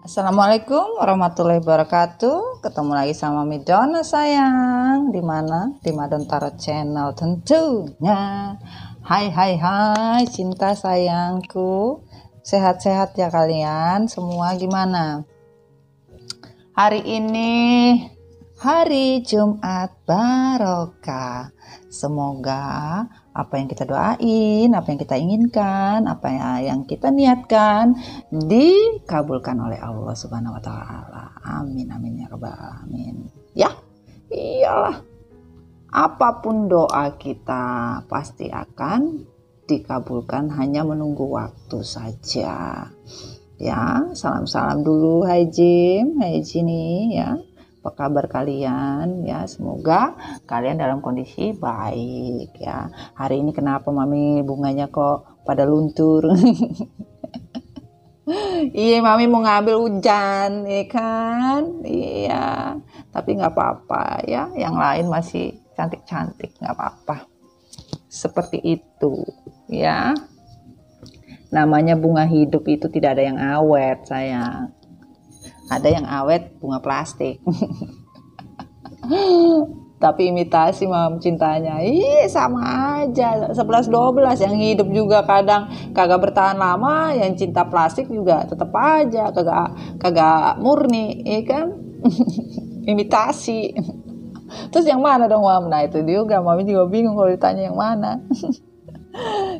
Assalamualaikum warahmatullahi wabarakatuh. Ketemu lagi sama Midona sayang. Di mana? Di Madon Tarot Channel tentunya. Hai cinta sayangku. Sehat-sehat ya kalian semua, gimana? Hari ini hari Jumat barokah. Semoga apa yang kita doain, apa yang kita inginkan, apa yang kita niatkan dikabulkan oleh Allah Subhanahu wa taala. Amin amin ya rabbal alamin. Ya, iyalah. Apapun doa kita pasti akan dikabulkan, hanya menunggu waktu saja. Ya, salam-salam dulu hai Jim, hai Jini ya. Apa kabar kalian ya, semoga kalian dalam kondisi baik ya. Hari ini kenapa Mami bunganya kok pada luntur? Iya, Mami mau ngambil hujan ya kan, iya, tapi nggak apa-apa ya, yang lain masih cantik-cantik, nggak apa-apa, seperti itu ya. Namanya bunga hidup itu tidak ada yang awet sayang. Ada yang awet bunga plastik. Tapi imitasi mam cintanya. Sama aja. 11-12 yang hidup juga kadang kagak bertahan lama, yang cinta plastik juga tetap aja kagak murni, ya kan? Imitasi. Terus yang mana dong mam? Nah itu juga Mami juga bingung kalau ditanya yang mana.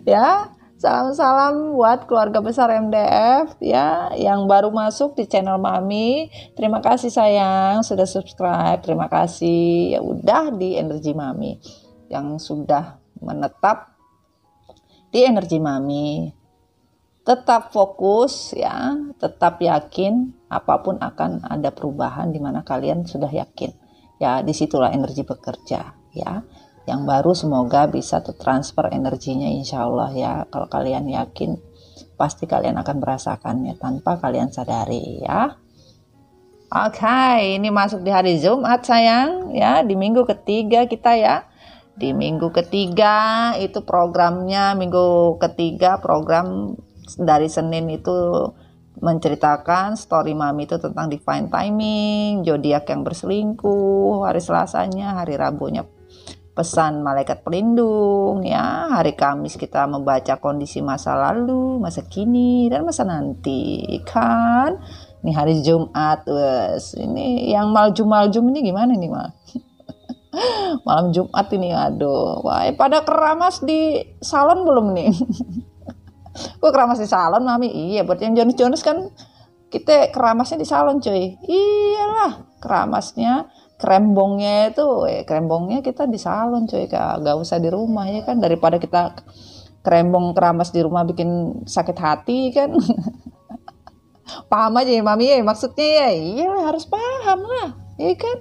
Ya. Salam-salam buat keluarga besar MDF ya, yang baru masuk di channel Mami. Terima kasih sayang sudah subscribe. Terima kasih ya udah di Energi Mami, yang sudah menetap di Energi Mami. Tetap fokus ya, tetap yakin apapun akan ada perubahan di mana kalian sudah yakin. Ya, disitulah energi bekerja ya. Yang baru semoga bisa tertransfer energinya insya Allah ya. Kalau kalian yakin pasti kalian akan merasakannya tanpa kalian sadari ya. Oke, ini masuk di hari Jumat sayang ya, di minggu ketiga kita ya. Di minggu ketiga itu programnya, minggu ketiga program dari Senin itu menceritakan story Mami itu tentang divine timing, zodiak yang berselingkuh, hari Selasanya, hari Rabunya pesan malaikat pelindung ya, hari Kamis kita membaca kondisi masa lalu, masa kini, dan masa nanti kan. Ini hari Jumat, wes. Ini yang maljum ini gimana nih mal? Malam Jumat ini, aduh, wah, pada keramas di salon belum nih? Kok keramas di salon Mami? Iya, buat yang Jonas kan kita keramasnya di salon cuy. Iyalah, keramasnya krembongnya kita di salon coy, gak usah di rumah ya kan, daripada kita keramas di rumah bikin sakit hati kan. Paham aja ya Mami ya maksudnya ya, iya harus paham lah ya kan.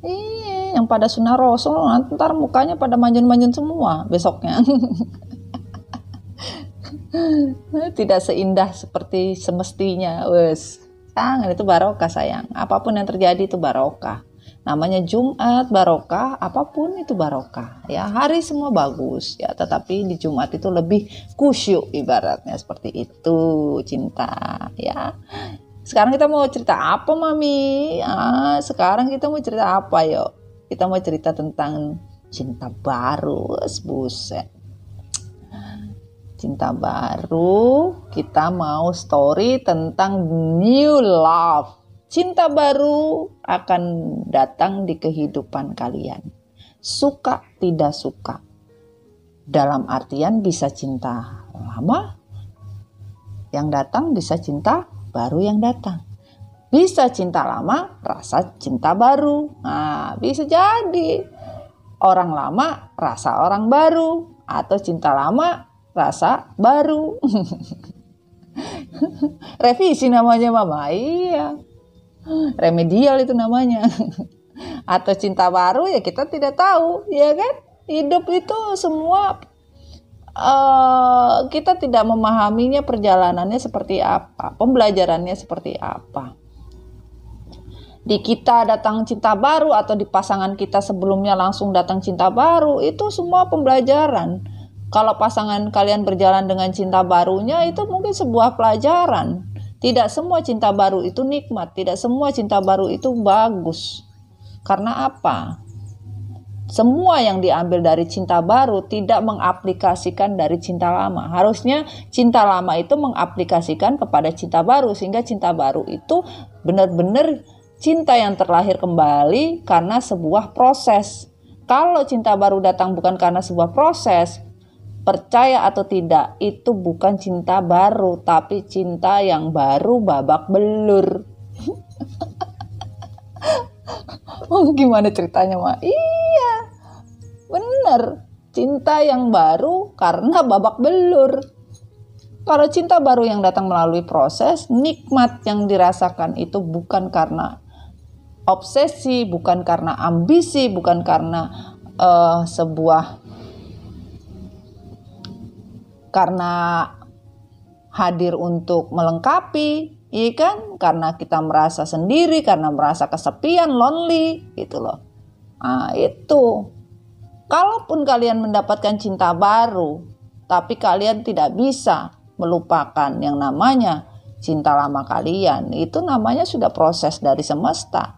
Iya, yang pada sunah rasul ntar mukanya pada manjun-manjun semua besoknya. Tidak seindah seperti semestinya, wes. Jangan, itu barokah sayang. Apapun yang terjadi itu barokah. Namanya Jumat barokah, apapun itu barokah. Ya, hari semua bagus ya, tetapi di Jumat itu lebih khusyuk ibaratnya seperti itu, cinta ya. Sekarang kita mau cerita apa Mami? Sekarang kita mau cerita apa yuk? Kita mau cerita tentang cinta baru, buset. Cinta baru, kita mau story tentang new love. Cinta baru akan datang di kehidupan kalian. Suka tidak suka. Dalam artian bisa cinta lama yang datang, bisa cinta baru yang datang. Bisa cinta lama, rasa cinta baru. Nah, bisa jadi orang lama, rasa orang baru. Atau cinta lama, rasa baru. Revisi namanya Mama. Iya, remedial itu namanya. Atau cinta baru ya kita tidak tahu ya kan. Hidup itu semua kita tidak memahaminya, perjalanannya seperti apa, pembelajarannya seperti apa. Di kita datang cinta baru atau di pasangan kita sebelumnya langsung datang cinta baru, itu semua pembelajaran. Kalau pasangan kalian berjalan dengan cinta barunya, itu mungkin sebuah pelajaran. Tidak semua cinta baru itu nikmat, tidak semua cinta baru itu bagus. Karena apa? Semua yang diambil dari cinta baru tidak mengaplikasikan dari cinta lama. Harusnya cinta lama itu mengaplikasikan kepada cinta baru, sehingga cinta baru itu benar-benar cinta yang terlahir kembali karena sebuah proses. Kalau cinta baru datang bukan karena sebuah proses, percaya atau tidak, itu bukan cinta baru, tapi cinta yang baru babak belur. Oh, gimana ceritanya, Ma? Iya, bener. Cinta yang baru karena babak belur. Kalau cinta baru yang datang melalui proses, nikmat yang dirasakan itu bukan karena obsesi, bukan karena ambisi, bukan karena karena hadir untuk melengkapi, iya kan? Karena kita merasa sendiri, karena merasa kesepian, lonely, gitu loh. Nah, itu. Kalaupun kalian mendapatkan cinta baru, tapi kalian tidak bisa melupakan yang namanya cinta lama kalian, itu namanya sudah proses dari semesta.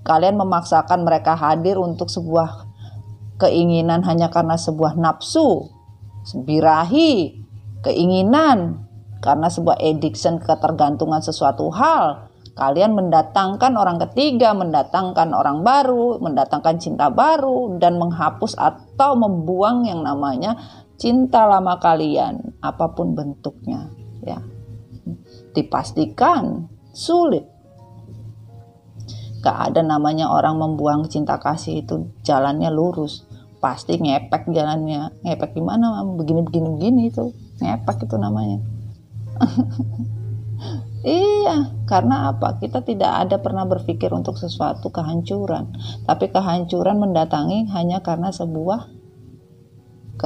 Kalian memaksakan mereka hadir untuk sebuah keinginan hanya karena sebuah nafsu, birahi, keinginan, karena sebuah addiction, ketergantungan sesuatu hal. Kalian mendatangkan orang ketiga, mendatangkan orang baru, mendatangkan cinta baru, dan menghapus atau membuang yang namanya cinta lama kalian, apapun bentuknya, ya. Dipastikan sulit. Gak ada namanya orang membuang cinta kasih itu jalannya lurus. Pasti ngepek jalannya. Ngepek gimana? Begini itu. Ngepek itu namanya. Iya, karena apa? Kita tidak ada pernah berpikir untuk sesuatu kehancuran. Tapi kehancuran mendatangi hanya karena sebuah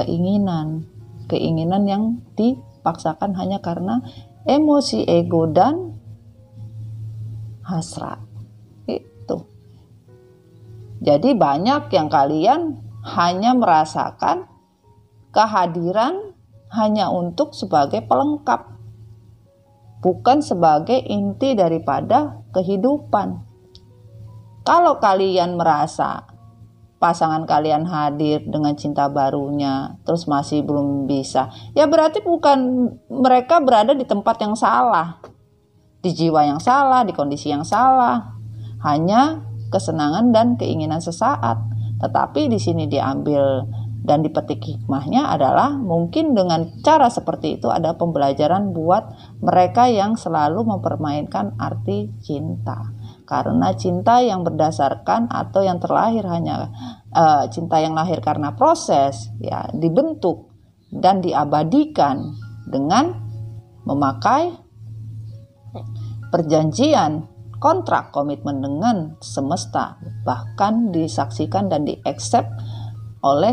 keinginan. Keinginan yang dipaksakan hanya karena emosi, ego, dan hasrat. Itu. Jadi banyak yang kalian hanya merasakan kehadiran hanya untuk sebagai pelengkap, bukan sebagai inti daripada kehidupan. Kalau kalian merasa pasangan kalian hadir dengan cinta barunya, terus masih belum bisa, ya berarti bukan mereka berada di tempat yang salah, di jiwa yang salah, di kondisi yang salah. Hanya kesenangan dan keinginan sesaat. Tetapi di sini diambil dan dipetik hikmahnya adalah mungkin dengan cara seperti itu ada pembelajaran buat mereka yang selalu mempermainkan arti cinta. Karena cinta yang berdasarkan atau yang terlahir hanya cinta yang lahir karena proses, ya, dibentuk dan diabadikan dengan memakai perjanjian, kontrak, komitmen dengan semesta, bahkan disaksikan dan diaccept oleh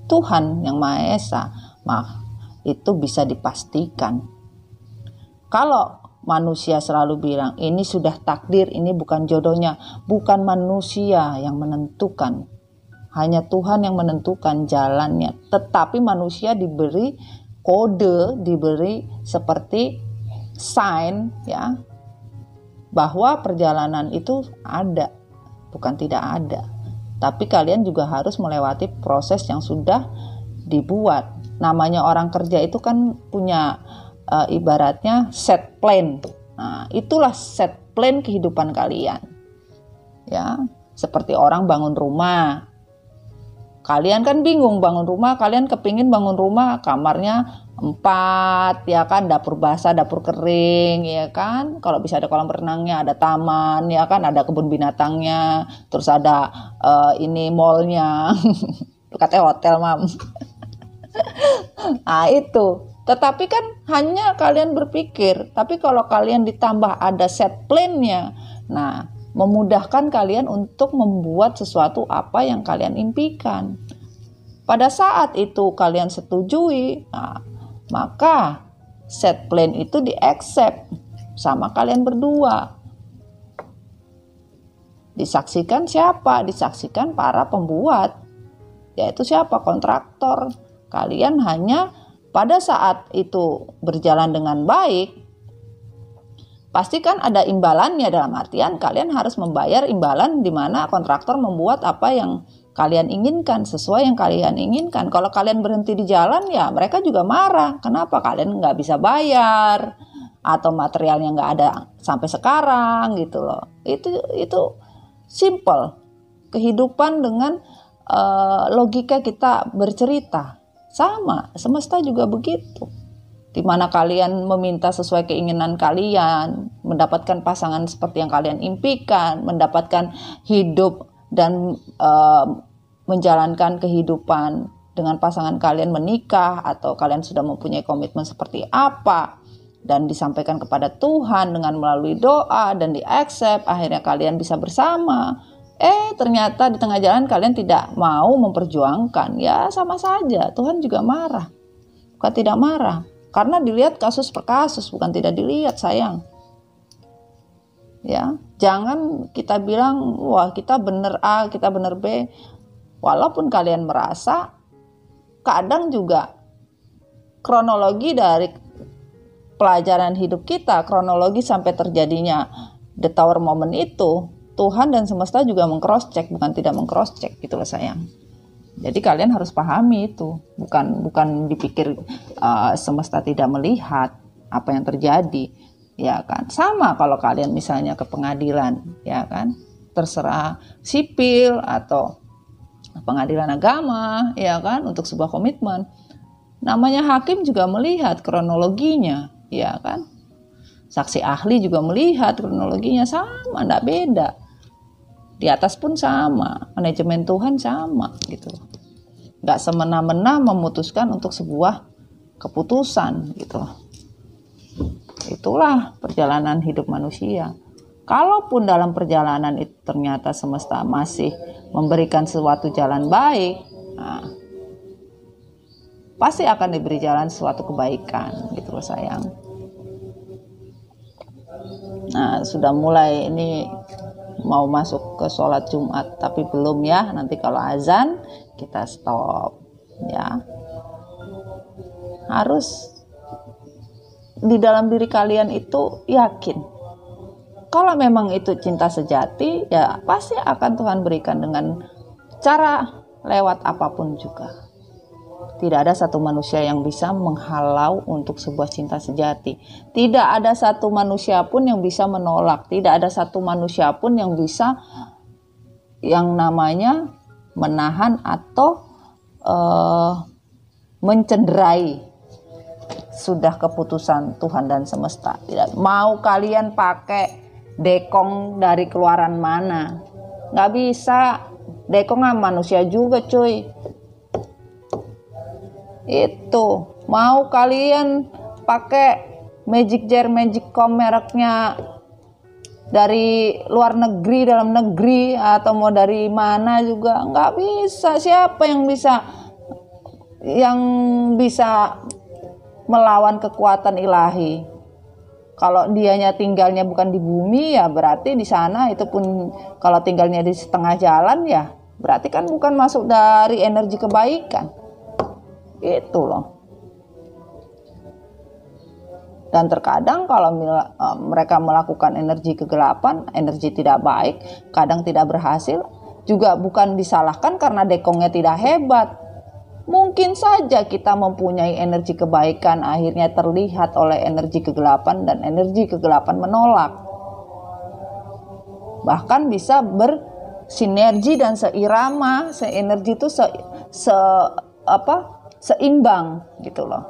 Tuhan yang Maha Esa. Itu bisa dipastikan. Kalau manusia selalu bilang ini sudah takdir, ini bukan jodohnya, bukan manusia yang menentukan, hanya Tuhan yang menentukan jalannya. Tetapi manusia diberi kode, diberi seperti sign, ya, bahwa perjalanan itu ada, bukan tidak ada. Tapi kalian juga harus melewati proses yang sudah dibuat. Namanya orang kerja itu kan punya ibaratnya set plan. Nah, itulah set plan kehidupan kalian. Ya, seperti orang bangun rumah. Kalian kan bingung bangun rumah, kalian kepingin bangun rumah kamarnya 4, ya kan, dapur basah, dapur kering, ya kan, kalau bisa ada kolam renangnya, ada taman, ya kan, ada kebun binatangnya, terus ada ini mallnya, katanya hotel, Mam. Nah itu, tetapi kan hanya kalian berpikir, tapi kalau kalian ditambah ada set plan-nya, nah memudahkan kalian untuk membuat sesuatu apa yang kalian impikan. Pada saat itu kalian setujui, nah, maka set plan itu di-accept sama kalian berdua. Disaksikan siapa? Disaksikan para pembuat, yaitu siapa? Kontraktor. Kalian hanya pada saat itu berjalan dengan baik, pasti kan ada imbalannya, dalam artian kalian harus membayar imbalan di mana kontraktor membuat apa yang kalian inginkan, sesuai yang kalian inginkan. Kalau kalian berhenti di jalan, ya mereka juga marah. Kenapa kalian nggak bisa bayar? Atau materialnya nggak ada sampai sekarang gitu loh. Itu simple. Kehidupan dengan logika kita bercerita. Sama, semesta juga begitu. Di mana kalian meminta sesuai keinginan kalian, mendapatkan pasangan seperti yang kalian impikan, mendapatkan hidup dan menjalankan kehidupan dengan pasangan kalian, menikah atau kalian sudah mempunyai komitmen seperti apa, dan disampaikan kepada Tuhan dengan melalui doa dan di-accept, akhirnya kalian bisa bersama. Ternyata di tengah jalan kalian tidak mau memperjuangkan, ya sama saja, Tuhan juga marah. Bukan tidak marah, karena dilihat kasus per kasus, bukan tidak dilihat, sayang. Ya, jangan kita bilang wah kita bener A, kita bener B. Walaupun kalian merasa, kadang juga kronologi dari pelajaran hidup kita, kronologi sampai terjadinya the tower moment itu, Tuhan dan semesta juga meng-cross check, bukan tidak meng-cross check, gitu loh sayang. Jadi kalian harus pahami itu, bukan dipikir semesta tidak melihat apa yang terjadi, ya kan? Sama kalau kalian misalnya ke pengadilan, ya kan? Terserah sipil atau pengadilan agama, ya kan? Untuk sebuah komitmen, namanya hakim juga melihat kronologinya, ya kan? Saksi ahli juga melihat kronologinya, sama, enggak beda. Di atas pun sama, manajemen Tuhan sama gitu. Nggak semena-mena memutuskan untuk sebuah keputusan gitu. Itulah perjalanan hidup manusia. Kalaupun dalam perjalanan itu ternyata semesta masih memberikan suatu jalan baik, pasti akan diberi jalan suatu kebaikan gitu loh sayang. Nah, sudah mulai ini mau masuk ke sholat Jumat, tapi belum ya, nanti kalau azan kita stop ya. Harus di dalam diri kalian itu yakin kalau memang itu cinta sejati, ya pasti akan Tuhan berikan dengan cara lewat apapun juga. Tidak ada satu manusia yang bisa menghalau untuk sebuah cinta sejati. Tidak ada satu manusia pun yang bisa menolak. Tidak ada satu manusia pun yang bisa yang namanya menahan atau mencederai sudah keputusan Tuhan dan semesta. Tidak mau kalian pakai dekong dari keluaran mana, nggak bisa. Dekong manusia juga cuy. Itu mau kalian pakai magic jar, magic comb mereknya dari luar negeri, dalam negeri, atau mau dari mana juga nggak bisa. Siapa yang bisa melawan kekuatan ilahi? Kalau dianya tinggalnya bukan di bumi, ya berarti di sana itu pun kalau tinggalnya di setengah jalan, ya berarti kan bukan masuk dari energi kebaikan. Itu loh. Dan terkadang kalau mereka melakukan energi kegelapan, energi tidak baik, kadang tidak berhasil, juga bukan disalahkan karena dekongnya tidak hebat. Mungkin saja kita mempunyai energi kebaikan, akhirnya terlihat oleh energi kegelapan, dan energi kegelapan menolak. Bahkan bisa bersinergi dan seirama, seenergi itu seimbang gitu loh.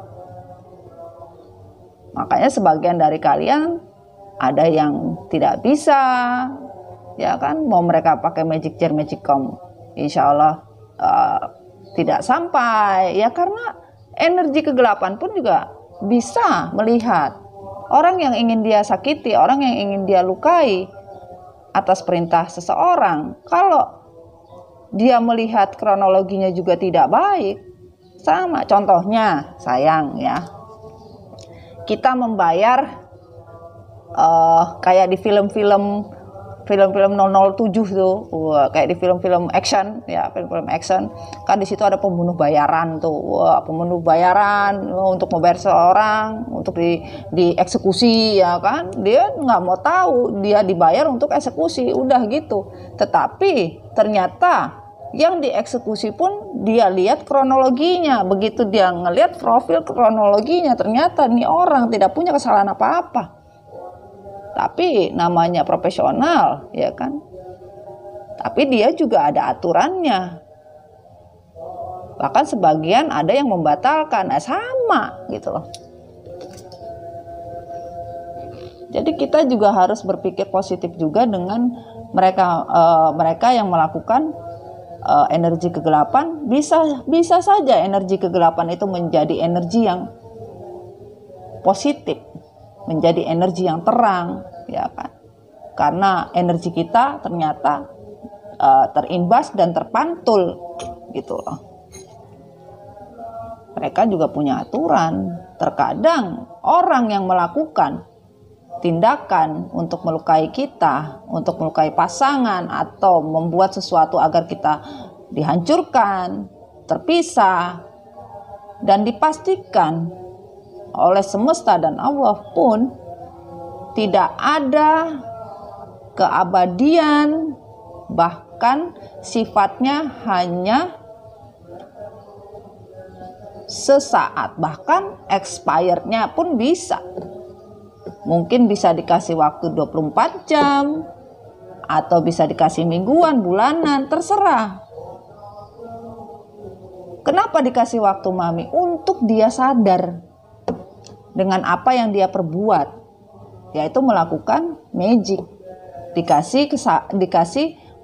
Makanya sebagian dari kalian ada yang tidak bisa, ya kan, mau mereka pakai magic jar, magic comb, insya Allah tidak sampai, ya karena energi kegelapan pun juga bisa melihat orang yang ingin dia sakiti, orang yang ingin dia lukai atas perintah seseorang. Kalau dia melihat kronologinya juga tidak baik, sama. Contohnya sayang ya, kita membayar kayak di film-film film-film 007 tuh, wah, kayak di film-film action ya, film-film action kan di situ ada pembunuh bayaran tuh, wah, pembunuh bayaran untuk membayar seorang untuk dieksekusi ya kan, dia nggak mau tahu, dia dibayar untuk eksekusi udah gitu. Tetapi ternyata yang dieksekusi pun dia lihat kronologinya, begitu dia ngelihat profil kronologinya ternyata nih orang tidak punya kesalahan apa-apa. Tapi namanya profesional, ya kan? Tapi dia juga ada aturannya. Bahkan sebagian ada yang membatalkan, sama gitu loh. Jadi kita juga harus berpikir positif juga dengan mereka yang melakukan energi kegelapan. Bisa saja energi kegelapan itu menjadi energi yang positif, menjadi energi yang terang, ya kan? Karena energi kita ternyata terimbas dan terpantul, gitu loh. Mereka juga punya aturan. Terkadang orang yang melakukan tindakan untuk melukai kita, untuk melukai pasangan, atau membuat sesuatu agar kita dihancurkan, terpisah, dan dipastikan oleh semesta dan Allah pun tidak ada keabadian, bahkan sifatnya hanya sesaat, bahkan expirednya pun bisa. Mungkin bisa dikasih waktu 24 jam atau bisa dikasih mingguan, bulanan, terserah. Kenapa dikasih waktu, Mami? Untuk dia sadar dengan apa yang dia perbuat, yaitu melakukan magic. Dikasih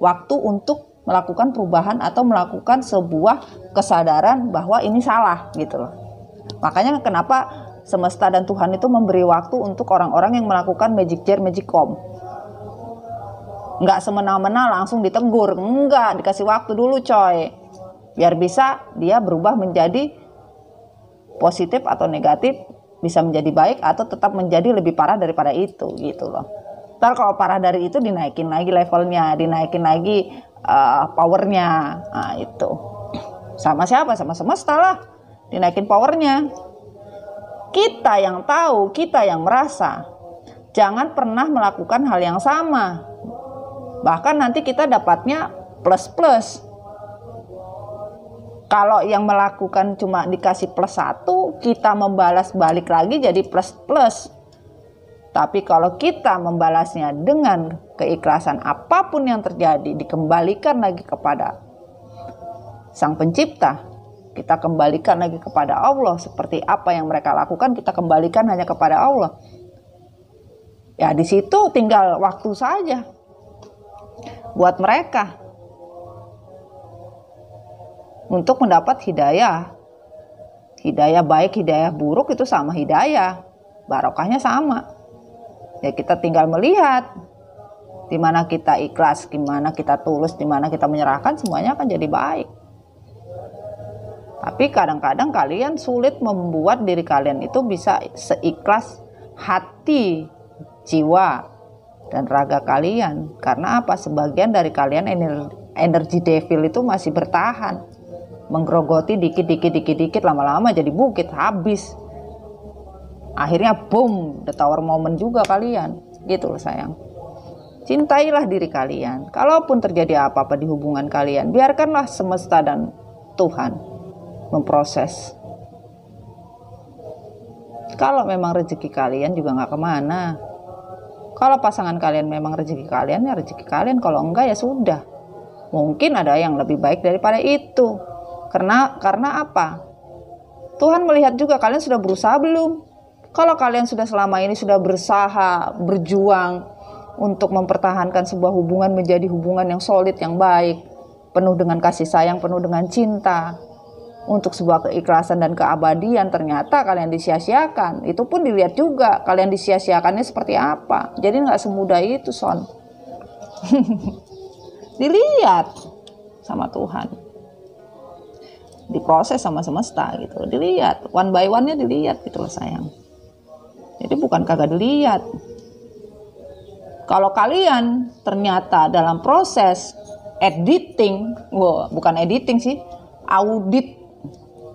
waktu untuk melakukan perubahan atau melakukan sebuah kesadaran bahwa ini salah gitu loh. Makanya kenapa semesta dan Tuhan itu memberi waktu untuk orang-orang yang melakukan magic jar, magicom. Enggak semena-mena langsung ditegur, enggak, dikasih waktu dulu coy. Biar bisa dia berubah menjadi positif atau negatif, bisa menjadi baik atau tetap menjadi lebih parah daripada itu gitu loh. Ntar kalau parah dari itu dinaikin lagi levelnya, dinaikin lagi powernya. Nah itu sama siapa? Sama semesta lah, dinaikin powernya. Kita yang tahu, kita yang merasa, jangan pernah melakukan hal yang sama. Bahkan nanti kita dapatnya plus-plus. Kalau yang melakukan cuma dikasih +1, kita membalas balik lagi jadi plus-plus. Tapi kalau kita membalasnya dengan keikhlasan, apapun yang terjadi dikembalikan lagi kepada Sang Pencipta, kita kembalikan lagi kepada Allah. Seperti apa yang mereka lakukan, kita kembalikan hanya kepada Allah. Ya di situ tinggal waktu saja buat mereka untuk mendapat hidayah. Hidayah baik, hidayah buruk itu sama hidayah. Barokahnya sama. Ya kita tinggal melihat di mana kita ikhlas, di mana kita tulus, di mana kita menyerahkan, semuanya akan jadi baik. Tapi kadang-kadang kalian sulit membuat diri kalian itu bisa seikhlas hati, jiwa, dan raga kalian. Karena apa? Sebagian dari kalian energi devil itu masih bertahan, menggerogoti dikit, lama-lama jadi bukit, habis. Akhirnya boom, the tower moment juga kalian. Gitu loh sayang. Cintailah diri kalian. Kalaupun terjadi apa-apa di hubungan kalian, biarkanlah semesta dan Tuhan memproses. Kalau memang rezeki kalian juga gak kemana. Kalau pasangan kalian memang rezeki kalian, ya rezeki kalian. Kalau enggak ya sudah. Mungkin ada yang lebih baik daripada itu. Karena apa? Tuhan melihat juga kalian sudah berusaha belum. Kalau kalian sudah selama ini sudah berusaha, berjuang untuk mempertahankan sebuah hubungan menjadi hubungan yang solid, yang baik, penuh dengan kasih sayang, penuh dengan cinta, untuk sebuah keikhlasan dan keabadian, ternyata kalian disia-siakan. Itu pun dilihat juga kalian disia-siakannya seperti apa. Jadi nggak semudah itu, Son. Dilihat sama Tuhan, diproses sama semesta gitu, dilihat one by one-nya, dilihat gitu loh sayang. Jadi bukan kagak dilihat. Kalau kalian ternyata dalam proses editing, bukan editing sih, audit,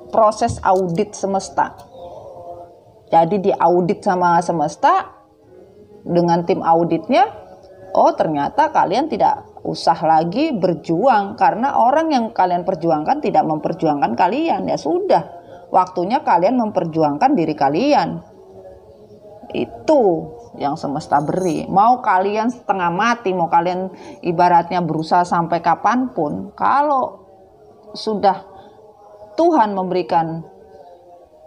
proses audit semesta. Jadi diaudit sama semesta dengan tim auditnya, ternyata kalian tidak usah lagi berjuang karena orang yang kalian perjuangkan tidak memperjuangkan kalian. Ya sudah, waktunya kalian memperjuangkan diri kalian. Itu yang semesta beri. Mau kalian setengah mati, mau kalian ibaratnya berusaha sampai kapanpun, kalau sudah Tuhan memberikan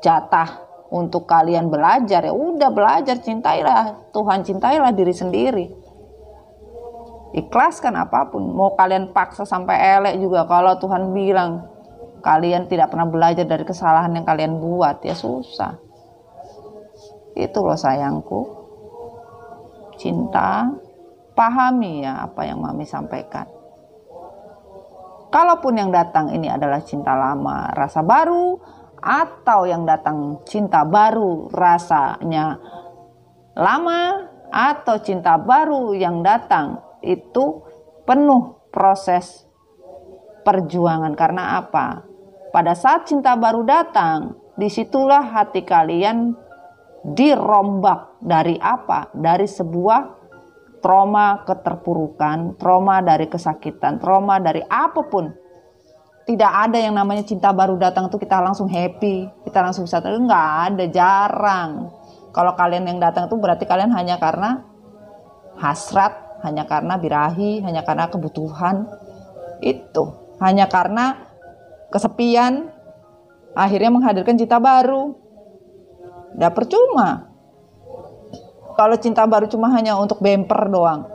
jatah untuk kalian belajar, ya udah belajar, cintailah Tuhan, cintailah diri sendiri. Ikhlaskan apapun. Mau kalian paksa sampai elek juga, kalau Tuhan bilang kalian tidak pernah belajar dari kesalahan yang kalian buat, ya susah. Itu loh sayangku. Cinta, pahami ya apa yang Mami sampaikan. Kalaupun yang datang ini adalah cinta lama, rasa baru, atau yang datang cinta baru, rasanya lama, atau cinta baru yang datang itu penuh proses perjuangan. Karena apa? Pada saat cinta baru datang, disitulah hati kalian dirombak dari apa? Dari sebuah trauma keterpurukan, trauma dari kesakitan, trauma dari apapun. Tidak ada yang namanya cinta baru datang tuh kita langsung happy, kita langsung bisa, nggak ada, jarang. Kalau kalian yang datang itu berarti kalian hanya karena hasrat, hanya karena birahi, hanya karena kebutuhan, itu hanya karena kesepian, akhirnya menghadirkan cinta baru. Udah percuma. Kalau cinta baru cuma hanya untuk bemper doang,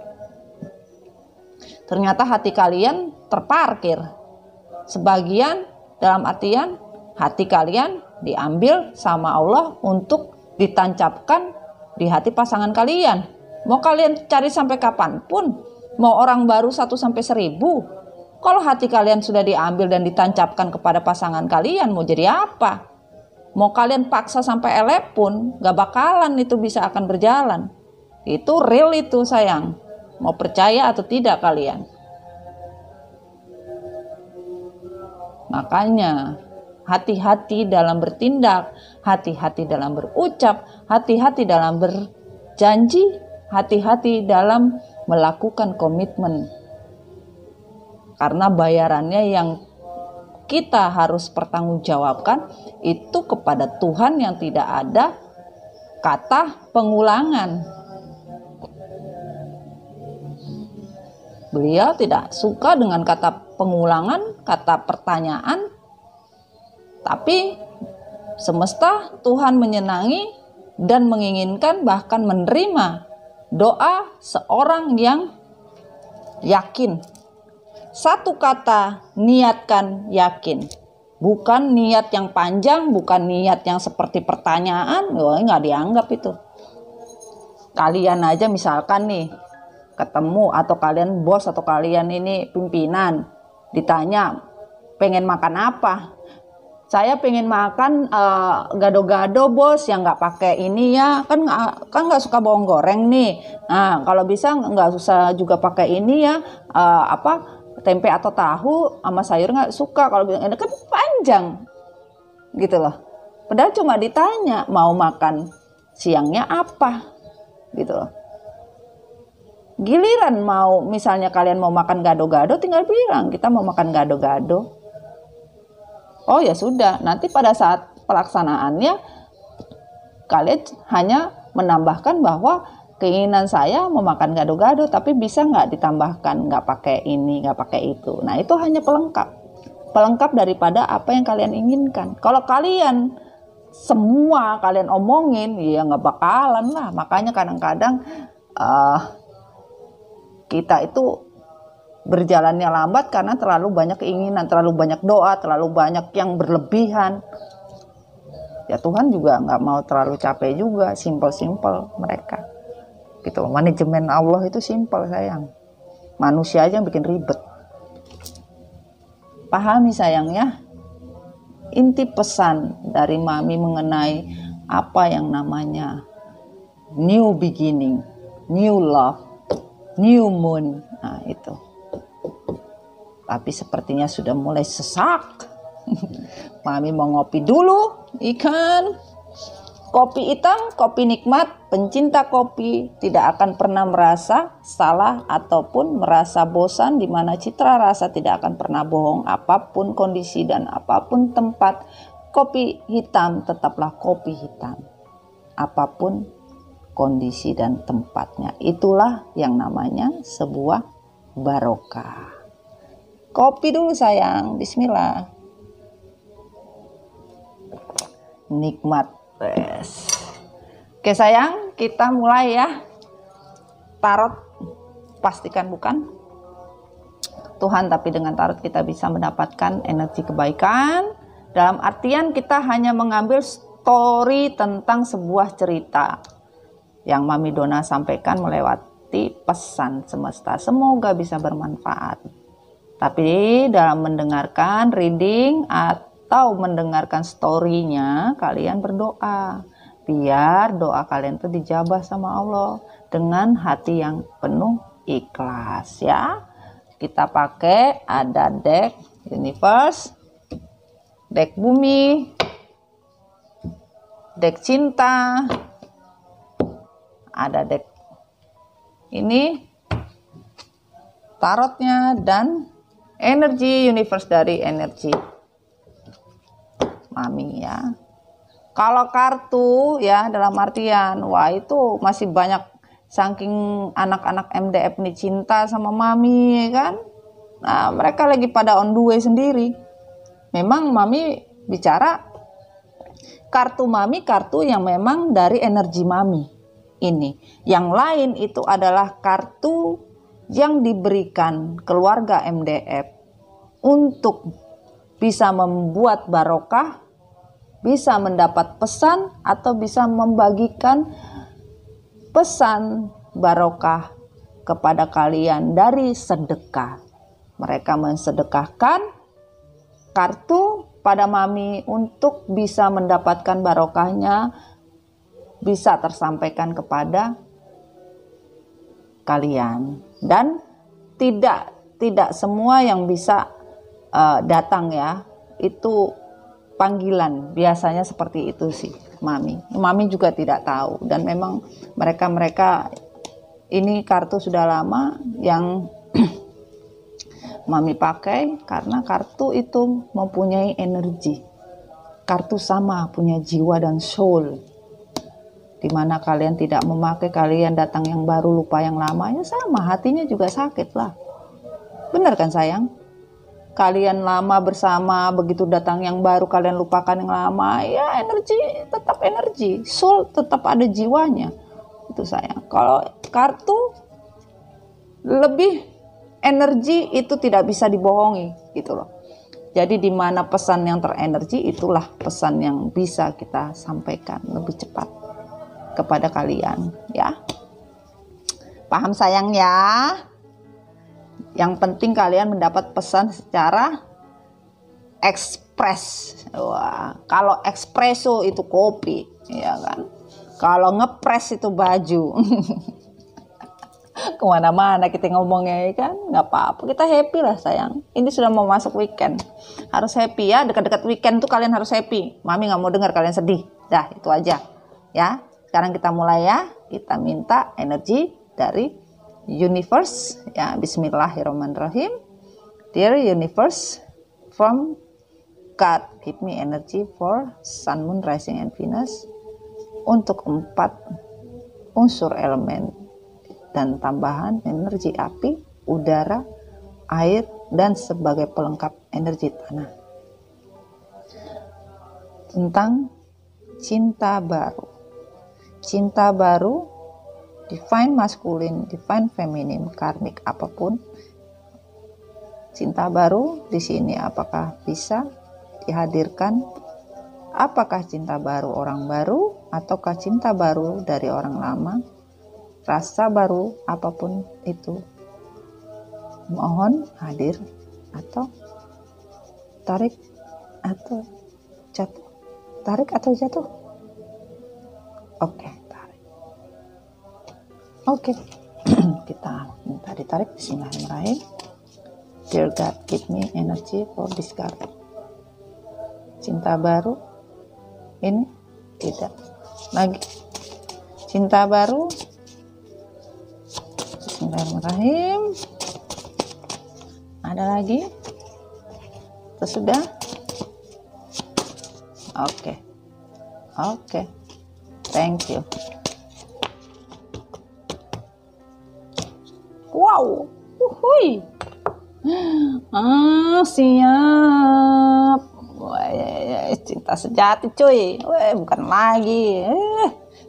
ternyata hati kalian terparkir. Sebagian dalam artian hati kalian diambil sama Allah untuk ditancapkan di hati pasangan kalian. Mau kalian cari sampai kapanpun, mau orang baru 1 sampai 1000, kalau hati kalian sudah diambil dan ditancapkan kepada pasangan kalian, mau jadi apa? Mau kalian paksa sampai elek pun gak bakalan itu bisa akan berjalan. Itu real itu sayang. Mau percaya atau tidak kalian. Makanya hati-hati dalam bertindak, hati-hati dalam berucap, hati-hati dalam berjanji, hati-hati dalam melakukan komitmen. Karena bayarannya yang kita harus pertanggungjawabkan itu kepada Tuhan yang tidak ada kata pengulangan. Beliau tidak suka dengan kata pengulangan, kata pertanyaan. Tapi semesta Tuhan menyenangi dan menginginkan, bahkan menerima doa seorang yang yakin. Satu kata, niatkan yakin. Bukan niat yang panjang, bukan niat yang seperti pertanyaan, nggak dianggap itu. Kalian aja misalkan nih, ketemu atau kalian bos atau kalian ini pimpinan, ditanya, pengen makan apa? Saya pengen makan gado-gado bos yang nggak pakai ini ya, kan nggak suka bawang goreng nih. Nah kalau bisa nggak usah juga pakai ini ya, tempe atau tahu sama sayur nggak suka. Kalau bilang kan panjang gitu loh. Padahal cuma ditanya mau makan siangnya apa gitu loh. Giliran mau misalnya kalian mau makan gado-gado, tinggal bilang kita mau makan gado-gado. Oh ya sudah, nanti pada saat pelaksanaannya kalian hanya menambahkan bahwa keinginan saya mau makan gado-gado, tapi bisa nggak ditambahkan, nggak pakai ini, nggak pakai itu. Nah itu hanya pelengkap daripada apa yang kalian inginkan. Kalau kalian semua kalian omongin, ya nggak bakalan lah. Makanya kadang-kadang kita itu berjalannya lambat karena terlalu banyak keinginan, terlalu banyak doa, terlalu banyak yang berlebihan. Ya Tuhan juga nggak mau terlalu capek juga, simple-simple mereka. Gitu loh, manajemen Allah itu simpel sayang. Manusia aja yang bikin ribet. Pahami sayang ya. Inti pesan dari Mami mengenai apa yang namanya new beginning, new love, new moon. Nah, itu. Tapi sepertinya sudah mulai sesak. Mami mau ngopi dulu, ikan. Kopi hitam, kopi nikmat. Pencinta kopi tidak akan pernah merasa salah ataupun merasa bosan, di mana citra rasa tidak akan pernah bohong. Apapun kondisi dan apapun tempat, kopi hitam tetaplah kopi hitam. Apapun kondisi dan tempatnya. Itulah yang namanya sebuah barokah. Kopi dulu sayang, bismillah. Nikmat. Yes. Oke sayang, kita mulai ya. Tarot pastikan bukan Tuhan, tapi dengan tarot kita bisa mendapatkan energi kebaikan. Dalam artian kita hanya mengambil story tentang sebuah cerita yang Mami Dona sampaikan melewati pesan semesta. Semoga bisa bermanfaat. Tapi dalam mendengarkan reading atau mendengarkan story-nya, kalian berdoa. Biar doa kalian itu dijabah sama Allah dengan hati yang penuh ikhlas ya. Kita pakai ada deck universe, deck bumi, deck cinta, ada deck ini tarotnya, dan energi universe dari energi Mami ya. Kalau kartu ya dalam artian wah itu masih banyak, saking anak-anak MDF nih cinta sama Mami ya kan. Nah mereka lagi pada on the way sendiri. Memang Mami bicara kartu Mami, kartu yang memang dari energi Mami ini. Yang lain itu adalah kartu yang diberikan keluarga MDF untuk bisa membuat barokah, bisa mendapat pesan atau bisa membagikan pesan barokah kepada kalian dari sedekah. Mereka mensedekahkan kartu pada Mami untuk bisa mendapatkan barokahnya, bisa tersampaikan kepada kalian. Dan tidak semua yang bisa datang ya, itu panggilan, biasanya seperti itu sih Mami juga tidak tahu. Dan memang mereka ini kartu sudah lama yang Mami pakai, karena kartu itu mempunyai energi. Kartu sama punya jiwa dan soul, dimana kalian tidak memakai, kalian datang yang baru lupa yang lama, ya sama hatinya juga sakit lah. Benar kan sayang? Kalian lama bersama, begitu datang yang baru kalian lupakan yang lama, ya energi tetap energi, soul tetap ada jiwanya. Itu sayang. Kalau kartu lebih energi itu tidak bisa dibohongi gitu loh. Jadi di mana pesan yang terenergi, itulah pesan yang bisa kita sampaikan lebih cepat kepada kalian ya. Paham sayang ya? Yang penting kalian mendapat pesan secara ekspres. Wah, kalau espresso itu kopi, ya kan? Kalau ngepres itu baju. Kemana-mana kita ngomongnya ya kan, nggak apa-apa, kita happy lah sayang. Ini sudah mau masuk weekend, harus happy ya. Dekat-dekat weekend tuh kalian harus happy. Mami nggak mau dengar kalian sedih. Dah itu aja ya. Sekarang kita mulai ya. Kita minta energi dari universe ya. Bismillahirrahmanirrahim. Dear universe, from God, give me energy for sun, moon, rising, and Venus, untuk 4 unsur elemen dan tambahan energi api, udara, air, dan sebagai pelengkap energi tanah. Tentang cinta baru. Cinta baru, divine masculine, divine feminine, karmik, apapun. Cinta baru di sini apakah bisa dihadirkan? Apakah cinta baru orang baru ataukah cinta baru dari orang lama? Rasa baru apapun itu, mohon hadir atau tarik atau jatuh. Tarik atau jatuh? Oke, tarik. Oke. Kita minta ditarik. Bismillahirrahmanirrahim. Dear God, give me energy for this card. Cinta baru. Ini tidak lagi. Cinta baru. Bismillahirrahmanirrahim. Ada lagi? Itu sudah? Oke. Thank you. Wow. Uhuy. Siap. Wah, cinta sejati cuy. Bukan lagi.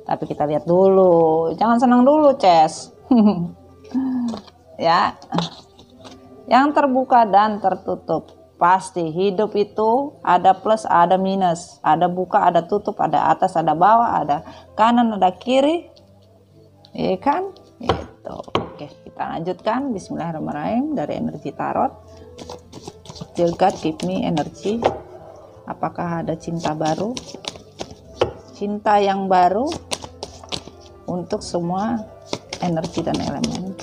Tapi kita lihat dulu. Jangan senang dulu, Ces. Ya. Yang terbuka dan tertutup. Pasti hidup itu ada plus, ada minus. Ada buka, ada tutup, ada atas, ada bawah, ada kanan, ada kiri. Iya kan? Gitu. Oke, kita lanjutkan. Bismillahirrahmanirrahim dari energi tarot. Dear God, give me energy. Apakah ada cinta baru? Cinta yang baru untuk semua energi dan elemen.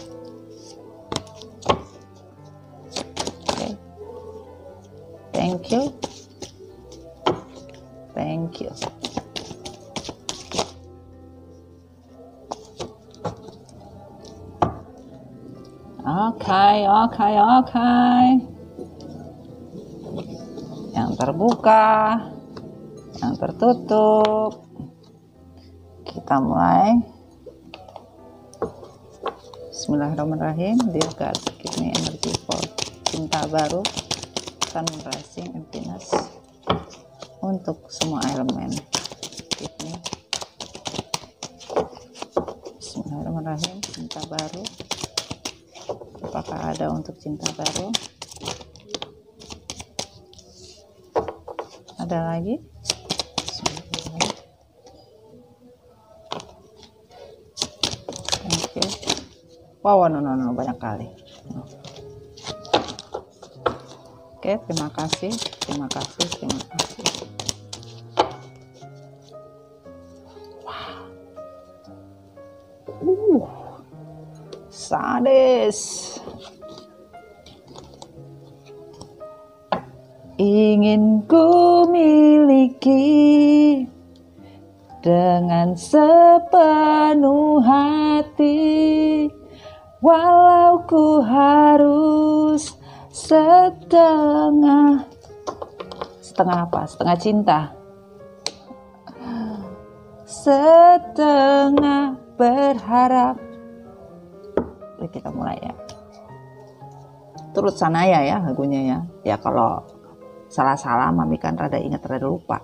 Oke. Thank you. Oke. Yang terbuka, yang tertutup. Kita mulai. Bismillahirrahmanirrahim. Dear God, give me energy for cinta baru, Sun, Rising, and Venus untuk semua elemen. Give me. Bismillahirrahmanirrahim. Cinta baru. Apakah ada untuk cinta baru? Ada lagi? Thank you. Wow, no, banyak kali. Oke, terima kasih. Wow. Sadis. Ingin ku miliki dengan sepenuh hati, walau ku harus setengah apa? Setengah cinta, setengah berharap. Kita mulai ya. Turut Sanaya ya lagunya ya. Ya kalau salah-salah mami kan rada ingat rada lupa.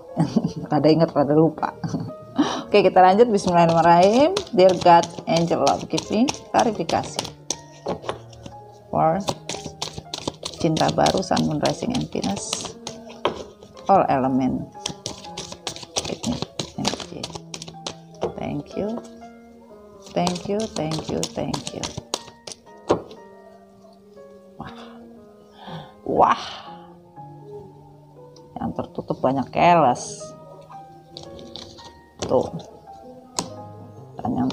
rada lupa. Oke, kita lanjut. Bismillahirrahmanirrahim. Dear God, angel love, give me klarifikasi for cinta baru, Sun, Moon, Rising, and Venus, all element. Give me energy. Thank you. Wah, yang tertutup banyak keles tuh. Dan yang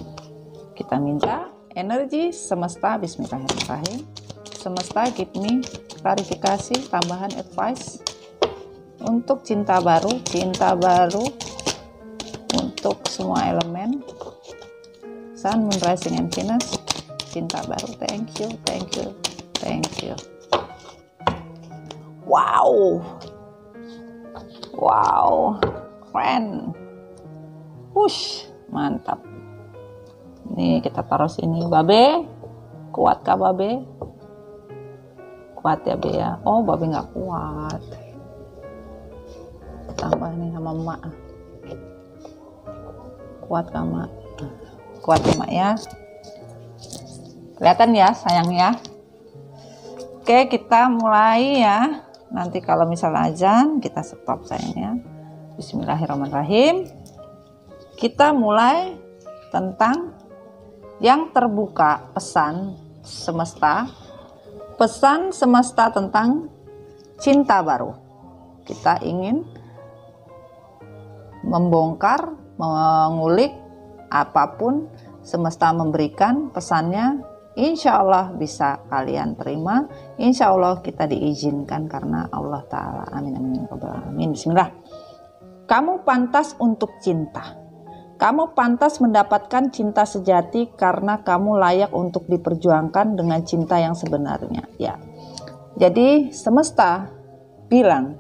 kita minta energi semesta. Bismillahirrahmanirrahim. Semesta, give me klarifikasi, tambahan, advice untuk cinta baru untuk semua elemen, Sun, Moon, Rising, and Venus, cinta baru. Thank you. Wow, keren. Push, mantap. Nih kita taruh sini. Babe, kuat kah Babe? Kuat ya Be ya. Oh, Babe nggak kuat. Tambah nih sama Mak. Kuat kah Mak? Kuat ya Mak ya. Kelihatan ya sayangnya. Oke, kita mulai ya. Nanti kalau misalnya azan kita stop sayangnya. Bismillahirrahmanirrahim. Kita mulai tentang yang terbuka, pesan semesta tentang cinta baru. Kita ingin membongkar, mengulik apapun semesta memberikan pesannya insya Allah bisa kalian terima, insya Allah kita diizinkan karena Allah Ta'ala. Amin amin amin. Bismillah. Kamu pantas untuk cinta. Kamu pantas mendapatkan cinta sejati karena kamu layak untuk diperjuangkan dengan cinta yang sebenarnya. Ya. Jadi semesta bilang,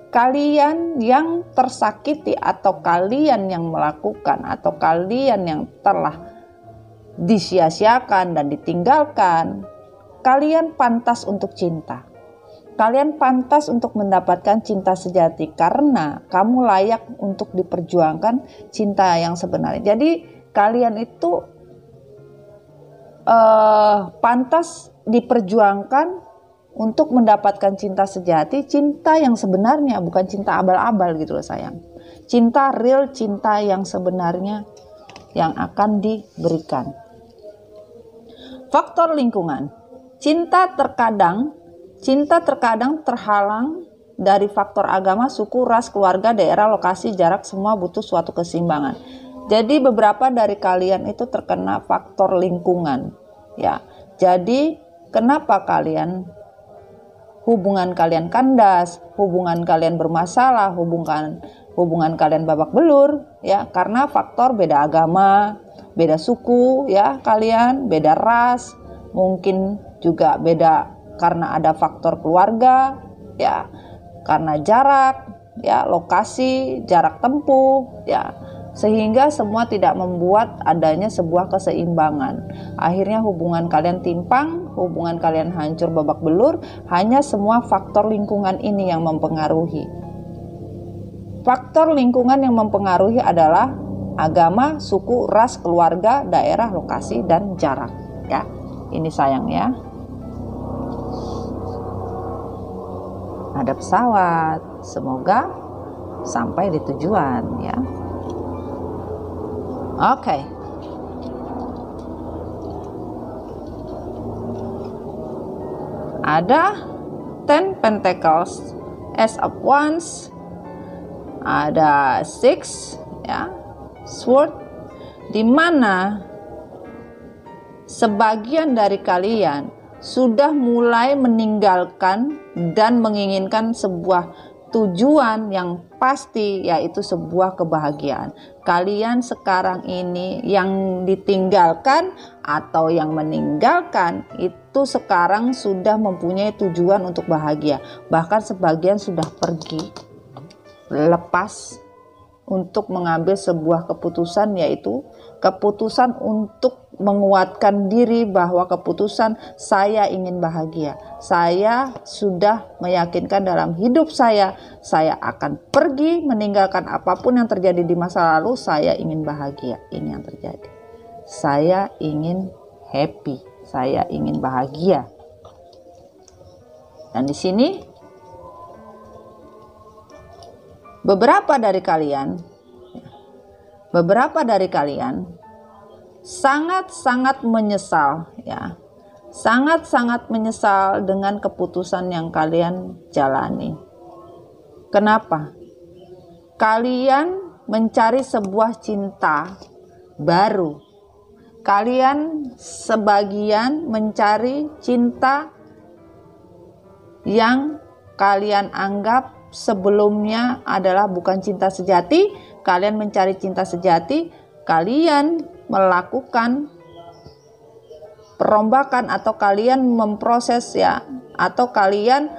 kalian yang tersakiti atau kalian yang melakukan atau kalian yang telah disia-siakan dan ditinggalkan, kalian pantas untuk cinta. Kalian pantas untuk mendapatkan cinta sejati karena kamu layak untuk diperjuangkan cinta yang sebenarnya. Jadi kalian itu pantas diperjuangkan untuk mendapatkan cinta sejati, cinta yang sebenarnya, bukan cinta abal-abal gitu loh sayang. Cinta real, cinta yang sebenarnya yang akan diberikan. Faktor lingkungan. Cinta terkadang terhalang dari faktor agama, suku, ras, keluarga, daerah, lokasi, jarak, semua butuh suatu keseimbangan. Jadi beberapa dari kalian itu terkena faktor lingkungan, ya. Jadi kenapa hubungan kalian kandas, hubungan kalian bermasalah, hubungan kalian babak belur, ya, karena faktor beda agama, beda suku, ya, kalian beda ras, mungkin juga beda karena ada faktor keluarga, ya, karena jarak, ya, lokasi, jarak tempuh, ya, sehingga semua tidak membuat adanya sebuah keseimbangan. Akhirnya hubungan kalian timpang, hubungan kalian hancur babak belur, hanya semua faktor lingkungan ini yang mempengaruhi. Faktor lingkungan yang mempengaruhi adalah agama, suku, ras, keluarga, daerah, lokasi, dan jarak. Ya, ini sayang ya. Ada pesawat, semoga sampai di tujuan ya. Oke. Ada 10 Pentacles, Ace of Wands, ada 6 ya, Sword, di mana sebagian dari kalian sudah mulai meninggalkan dan menginginkan sebuah tujuan yang pasti, yaitu sebuah kebahagiaan. Kalian sekarang ini yang ditinggalkan atau yang meninggalkan itu sekarang sudah mempunyai tujuan untuk bahagia. Bahkan sebagian sudah pergi, lepas untuk mengambil sebuah keputusan, yaitu keputusan untuk menguatkan diri bahwa keputusan saya ingin bahagia. Saya sudah meyakinkan dalam hidup saya akan pergi meninggalkan apapun yang terjadi di masa lalu, saya ingin bahagia. Ini yang terjadi. Saya ingin happy, saya ingin bahagia. Dan di sini beberapa dari kalian sangat-sangat menyesal ya. Sangat-sangat menyesal dengan keputusan yang kalian jalani. Kenapa? Kalian mencari sebuah cinta baru. Kalian sebagian mencari cinta yang kalian anggap sebelumnya adalah bukan cinta sejati. Kalian mencari cinta sejati, kalian melakukan perombakan atau kalian memproses ya, atau kalian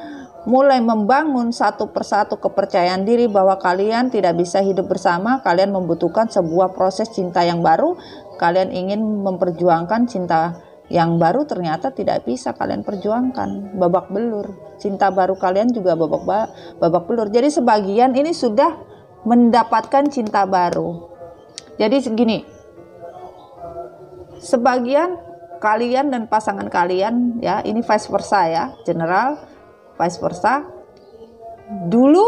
mulai membangun satu persatu kepercayaan diri bahwa kalian tidak bisa hidup bersama. Kalian membutuhkan sebuah proses cinta yang baru. Kalian ingin memperjuangkan cinta yang baru, ternyata tidak bisa kalian perjuangkan, babak belur. Cinta baru kalian juga babak belur. Jadi sebagian ini sudah mendapatkan cinta baru. Jadi segini, sebagian kalian dan pasangan kalian ya, ini vice versa ya, general vice versa, dulu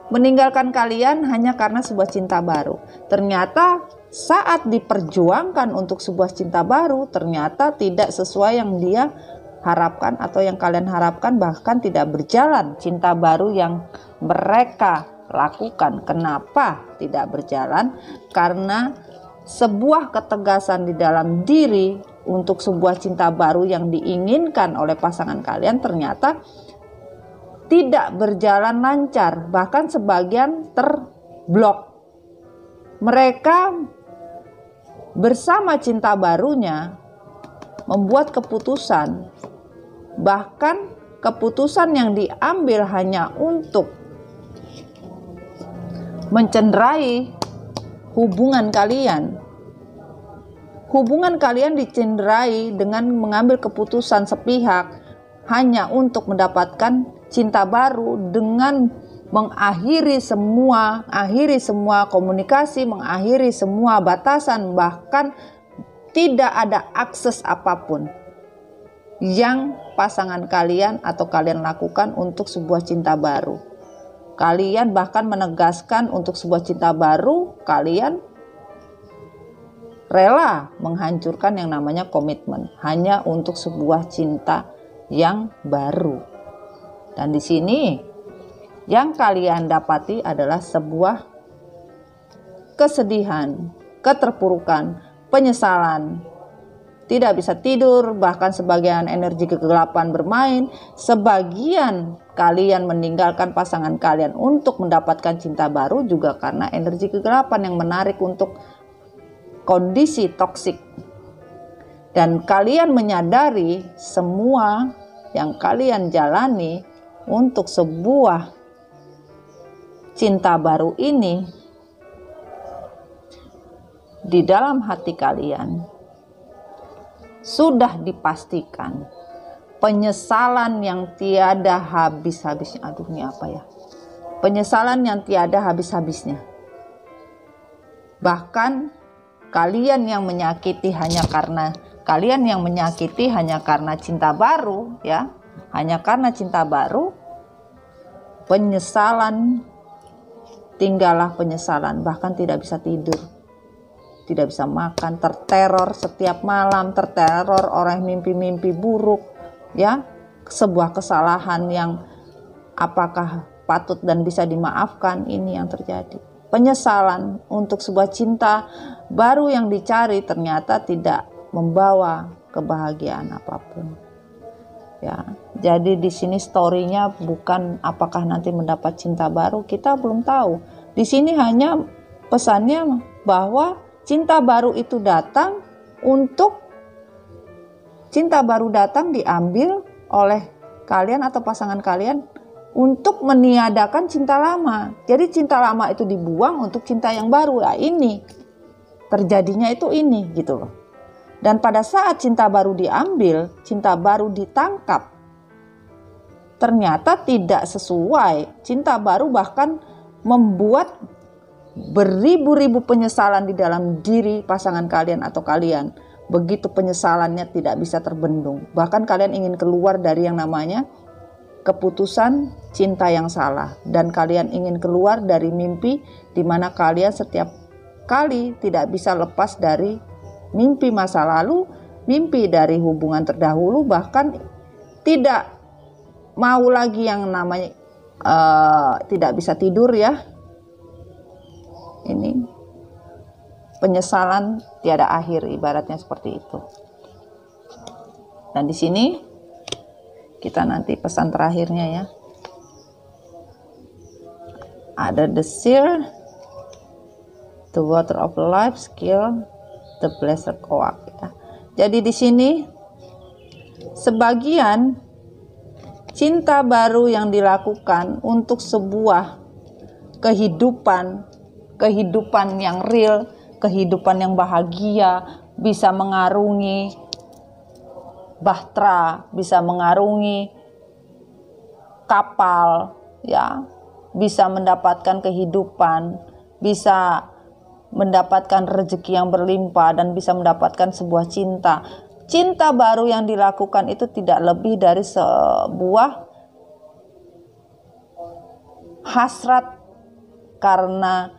meninggalkan kalian hanya karena sebuah cinta baru. Ternyata saat diperjuangkan untuk sebuah cinta baru, ternyata tidak sesuai yang dia harapkan atau yang kalian harapkan, bahkan tidak berjalan cinta baru yang mereka lakukan. Kenapa tidak berjalan? Karena sebuah ketegasan di dalam diri untuk sebuah cinta baru yang diinginkan oleh pasangan kalian ternyata tidak berjalan lancar, bahkan sebagian terblok. Mereka bersama cinta barunya membuat keputusan, bahkan keputusan yang diambil hanya untuk mencenderai hubungan kalian. Hubungan kalian dicenderai dengan mengambil keputusan sepihak hanya untuk mendapatkan cinta baru dengan mengakhiri semua komunikasi, mengakhiri semua batasan, bahkan tidak ada akses apapun yang pasangan kalian atau kalian lakukan untuk sebuah cinta baru. Kalian bahkan menegaskan untuk sebuah cinta baru, kalian rela menghancurkan yang namanya komitmen hanya untuk sebuah cinta yang baru. Dan di sini yang kalian dapati adalah sebuah kesedihan, keterpurukan, penyesalan, tidak bisa tidur, bahkan sebagian energi kegelapan bermain. Sebagian kalian meninggalkan pasangan kalian untuk mendapatkan cinta baru juga karena energi kegelapan yang menarik untuk kondisi toksik. Dan kalian menyadari semua yang kalian jalani untuk sebuah cinta baru ini di dalam hati kalian sudah dipastikan penyesalan yang tiada habis-habisnya. Aduh, ini apa ya? Penyesalan yang tiada habis-habisnya. Bahkan kalian yang menyakiti hanya karena cinta baru, ya, hanya karena cinta baru, penyesalan, tinggallah penyesalan, bahkan tidak bisa tidur, tidak bisa makan, terteror setiap malam, terteror oleh mimpi-mimpi buruk, ya, sebuah kesalahan yang apakah patut dan bisa dimaafkan, ini yang terjadi. Penyesalan untuk sebuah cinta baru yang dicari ternyata tidak membawa kebahagiaan apapun. Ya, jadi di sini story-nya bukan apakah nanti mendapat cinta baru, kita belum tahu. Di sini hanya pesannya bahwa cinta baru itu datang diambil oleh kalian atau pasangan kalian untuk meniadakan cinta lama. Jadi cinta lama itu dibuang untuk cinta yang baru. Ya, ini terjadinya itu ini gitu loh. Dan pada saat cinta baru diambil, cinta baru ditangkap, ternyata tidak sesuai. Cinta baru bahkan membuat beribu-ribu penyesalan di dalam diri pasangan kalian atau kalian. Begitu penyesalannya tidak bisa terbendung. Bahkan kalian ingin keluar dari yang namanya keputusan cinta yang salah, dan kalian ingin keluar dari mimpi di mana kalian setiap kali tidak bisa lepas dari mimpi masa lalu, mimpi dari hubungan terdahulu, bahkan tidak mau lagi yang namanya tidak bisa tidur, ya. Ini penyesalan tiada akhir, ibaratnya seperti itu. Dan di sini kita nanti pesan terakhirnya, ya. Ada the seer, the water of life, skill, the blessed coak, ya. Jadi di sini sebagian cinta baru yang dilakukan untuk sebuah kehidupan yang real, kehidupan yang bahagia, bisa mengarungi bahtera, bisa mengarungi kapal, ya, bisa mendapatkan kehidupan, bisa mendapatkan rezeki yang berlimpah, dan bisa mendapatkan sebuah cinta. Cinta baru yang dilakukan itu tidak lebih dari sebuah hasrat karena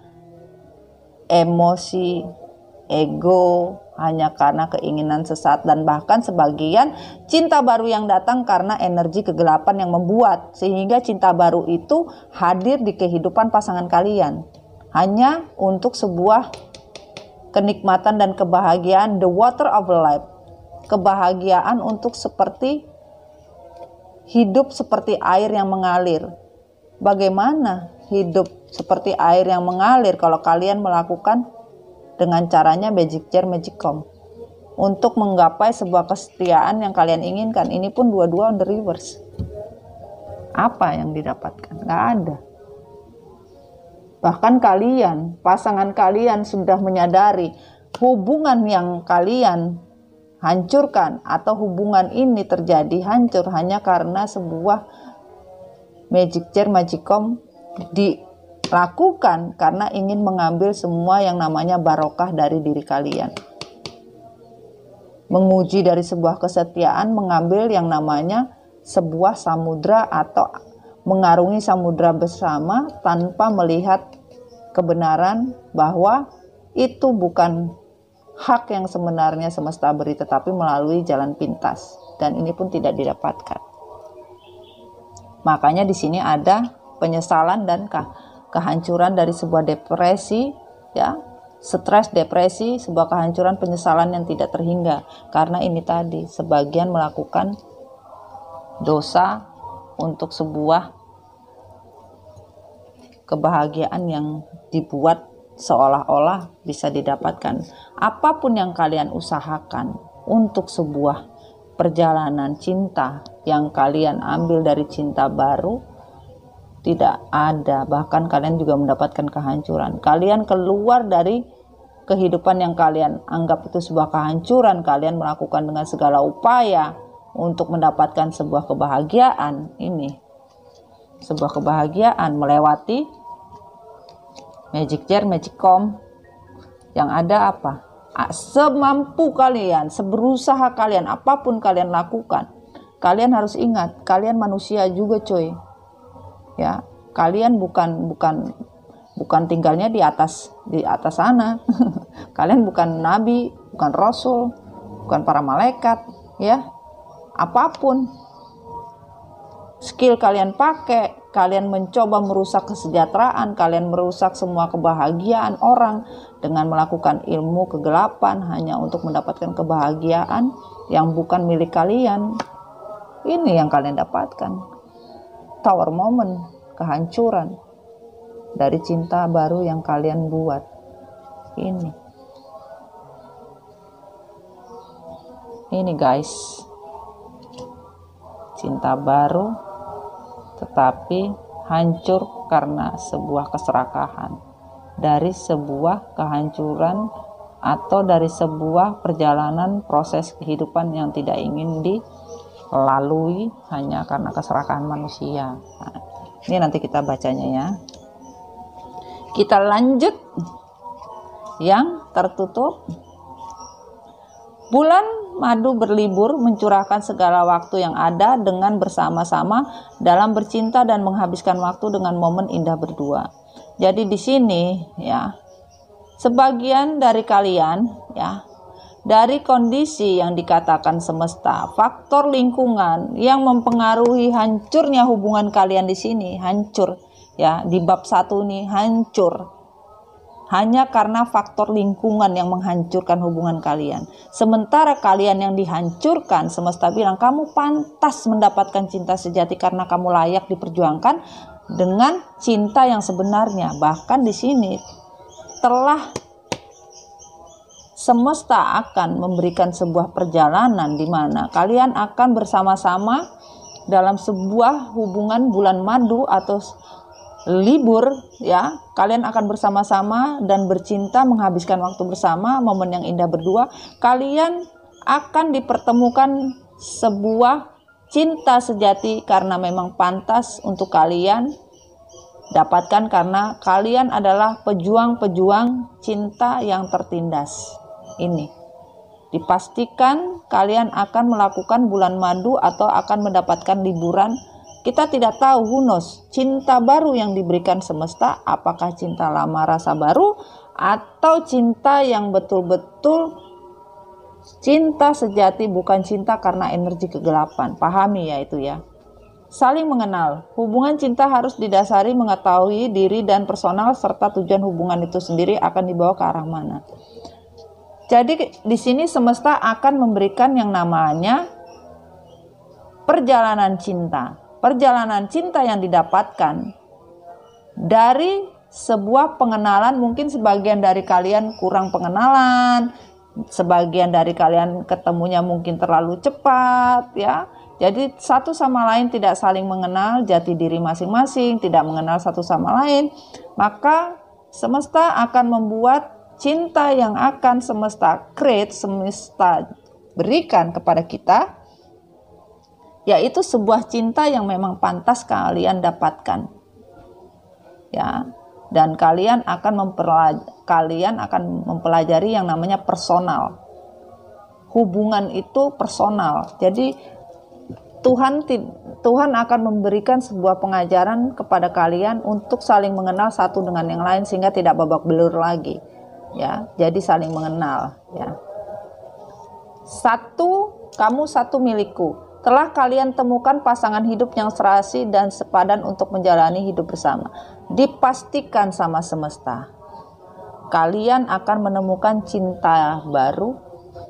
emosi, ego, hanya karena keinginan sesaat, dan bahkan sebagian cinta baru yang datang karena energi kegelapan yang membuat, sehingga cinta baru itu hadir di kehidupan pasangan kalian hanya untuk sebuah kenikmatan dan kebahagiaan, the water of life, kebahagiaan untuk hidup seperti air yang mengalir. Bagaimana hidup seperti air yang mengalir kalau kalian melakukan dengan caranya magic jar, magicom untuk menggapai sebuah kesetiaan yang kalian inginkan? Ini pun dua-dua on the reverse. Apa yang didapatkan? Nggak ada. Bahkan kalian, pasangan kalian sudah menyadari hubungan yang kalian hancurkan atau hubungan ini terjadi hancur hanya karena sebuah magic jar, magicom dilakukan karena ingin mengambil semua yang namanya barokah dari diri kalian. Menguji dari sebuah kesetiaan, mengambil yang namanya sebuah samudra atau mengarungi samudra bersama tanpa melihat kebenaran bahwa itu bukan hak yang sebenarnya semesta beri, tetapi melalui jalan pintas, dan ini pun tidak didapatkan. Makanya di sini ada penyesalan dan kehancuran dari sebuah depresi, ya, stres, depresi, sebuah kehancuran, penyesalan yang tidak terhingga. Karena ini tadi, sebagian melakukan dosa untuk sebuah kebahagiaan yang dibuat seolah-olah bisa didapatkan. Apapun yang kalian usahakan untuk sebuah perjalanan cinta yang kalian ambil dari cinta baru, tidak ada. Bahkan kalian juga mendapatkan kehancuran. Kalian keluar dari kehidupan yang kalian anggap itu sebuah kehancuran. Kalian melakukan dengan segala upaya untuk mendapatkan sebuah kebahagiaan. Ini sebuah kebahagiaan melewati magic jar, magicom. Yang ada apa? Semampu kalian, seberusaha kalian, apapun kalian lakukan, kalian harus ingat, kalian manusia juga, coy. Ya, kalian bukan tinggalnya di atas sana. Kalian bukan nabi, bukan rasul, bukan para malaikat, ya. Apapun skill kalian pakai, kalian mencoba merusak kesejahteraan, kalian merusak semua kebahagiaan orang dengan melakukan ilmu kegelapan hanya untuk mendapatkan kebahagiaan yang bukan milik kalian. Ini yang kalian dapatkan. Tower moment, kehancuran dari cinta baru yang kalian buat. Ini guys, cinta baru tetapi hancur karena sebuah keserakahan, dari sebuah kehancuran atau dari sebuah perjalanan proses kehidupan yang tidak ingin dilalui hanya karena keserakahan manusia. Nah, ini nanti kita bacanya ya. Kita lanjut yang tertutup. Bulan madu berlibur mencurahkan segala waktu yang ada dengan bersama-sama dalam bercinta dan menghabiskan waktu dengan momen indah berdua. Jadi di sini ya, sebagian dari kalian ya, dari kondisi yang dikatakan semesta, faktor lingkungan yang mempengaruhi hancurnya hubungan kalian di sini, hancur ya, di bab 1 nih hancur. Hanya karena faktor lingkungan yang menghancurkan hubungan kalian. Sementara kalian yang dihancurkan, semesta bilang kamu pantas mendapatkan cinta sejati karena kamu layak diperjuangkan dengan cinta yang sebenarnya. Bahkan di sini telah semesta akan memberikan sebuah perjalanan di mana kalian akan bersama-sama dalam sebuah hubungan bulan madu atau libur ya, kalian akan bersama-sama dan bercinta, menghabiskan waktu bersama, momen yang indah berdua. Kalian akan dipertemukan sebuah cinta sejati karena memang pantas untuk kalian dapatkan, karena kalian adalah pejuang-pejuang cinta yang tertindas. Ini dipastikan kalian akan melakukan bulan madu atau akan mendapatkan liburan. Kita tidak tahu, who knows, cinta baru yang diberikan semesta, apakah cinta lama rasa baru atau cinta yang betul-betul cinta sejati, bukan cinta karena energi kegelapan. Pahami ya itu ya. Saling mengenal. Hubungan cinta harus didasari mengetahui diri dan personal serta tujuan hubungan itu sendiri akan dibawa ke arah mana. Jadi di sini semesta akan memberikan yang namanya perjalanan cinta. Perjalanan cinta yang didapatkan dari sebuah pengenalan. Mungkin sebagian dari kalian kurang pengenalan, sebagian dari kalian ketemunya mungkin terlalu cepat, ya. Jadi satu sama lain tidak saling mengenal jati diri masing-masing, tidak mengenal satu sama lain. Maka semesta akan membuat cinta yang akan semesta create, semesta berikan kepada kita, yaitu sebuah cinta yang memang pantas kalian dapatkan. Ya, dan kalian akan mempelajari yang namanya personal. Hubungan itu personal. Jadi Tuhan akan memberikan sebuah pengajaran kepada kalian untuk saling mengenal satu dengan yang lain sehingga tidak babak belur lagi. Ya, jadi saling mengenal, ya. Kamu satu milikku. Telah kalian temukan pasangan hidup yang serasi dan sepadan untuk menjalani hidup bersama. Dipastikan sama semesta, kalian akan menemukan cinta baru.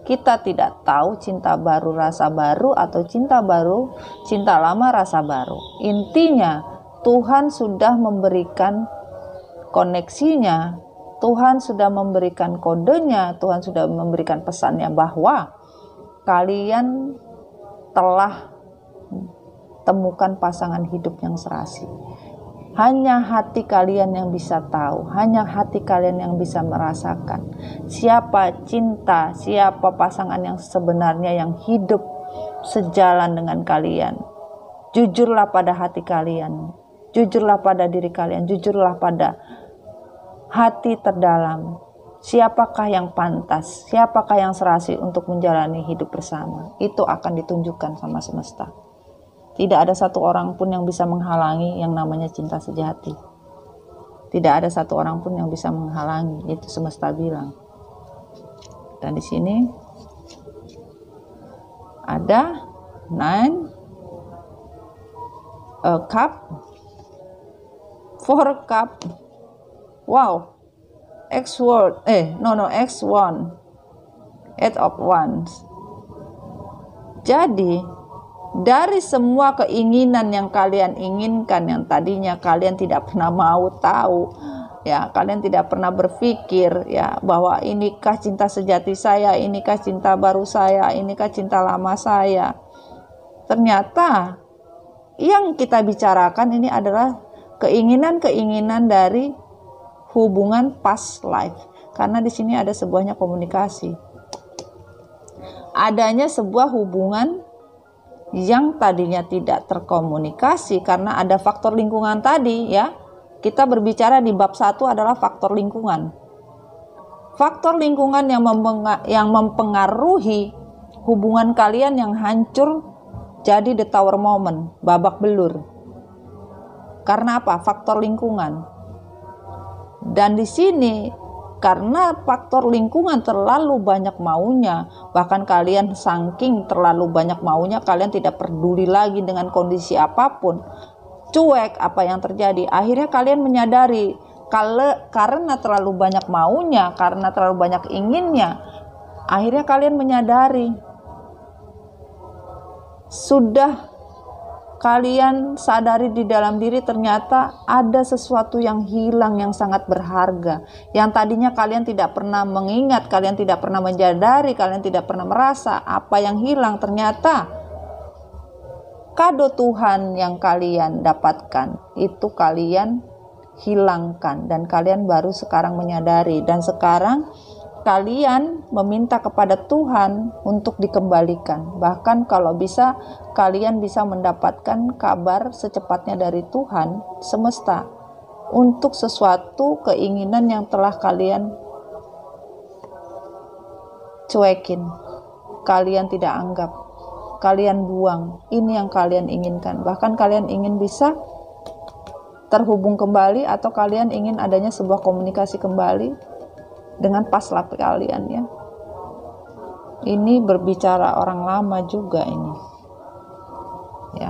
Kita tidak tahu cinta baru rasa baru atau cinta lama rasa baru. Intinya Tuhan sudah memberikan koneksinya, Tuhan sudah memberikan kodenya, Tuhan sudah memberikan pesannya bahwa kalian telah temukan pasangan hidup yang serasi. Hanya hati kalian yang bisa tahu, hanya hati kalian yang bisa merasakan siapa cinta, siapa pasangan yang sebenarnya yang hidup sejalan dengan kalian. Jujurlah pada hati kalian, jujurlah pada diri kalian, jujurlah pada hati terdalam. Siapakah yang pantas, siapakah yang serasi untuk menjalani hidup bersama. Itu akan ditunjukkan sama semesta. Tidak ada satu orang pun yang bisa menghalangi yang namanya cinta sejati. Tidak ada satu orang pun yang bisa menghalangi, itu semesta bilang. Dan di sini ada 9 cup, 4 cup. Wow. X1, 8 of Wands. Jadi dari semua keinginan yang kalian inginkan, yang tadinya kalian tidak pernah mau tahu, ya, kalian tidak pernah berpikir, ya, bahwa inikah cinta sejati saya, inikah cinta baru saya, inikah cinta lama saya. Ternyata yang kita bicarakan ini adalah keinginan-keinginan dari hubungan past life. Karena di sini ada sebuahnya komunikasi. Adanya sebuah hubungan yang tadinya tidak terkomunikasi karena ada faktor lingkungan tadi, ya. Kita berbicara di bab 1 adalah faktor lingkungan. Faktor lingkungan yang mempengaruhi hubungan kalian yang hancur jadi the tower moment, babak belur. Karena apa? Faktor lingkungan. Dan di sini karena faktor lingkungan terlalu banyak maunya, bahkan kalian saking terlalu banyak maunya, kalian tidak peduli lagi dengan kondisi apapun, cuek apa yang terjadi. Akhirnya kalian menyadari karena terlalu banyak maunya, karena terlalu banyak inginnya, akhirnya kalian menyadari, sudah kalian sadari di dalam diri ternyata ada sesuatu yang hilang yang sangat berharga. Yang tadinya kalian tidak pernah mengingat, kalian tidak pernah menyadari, kalian tidak pernah merasa apa yang hilang. Ternyata kado Tuhan yang kalian dapatkan itu kalian hilangkan dan kalian baru sekarang menyadari. Dan sekarang kalian meminta kepada Tuhan untuk dikembalikan. Bahkan kalau bisa, kalian bisa mendapatkan kabar secepatnya dari Tuhan semesta untuk sesuatu keinginan yang telah kalian cuekin, kalian tidak anggap, kalian buang. Ini yang kalian inginkan. Bahkan kalian ingin bisa terhubung kembali, atau kalian ingin adanya sebuah komunikasi kembali dengan past life kalian, ya. Ini berbicara orang lama juga ini, ya.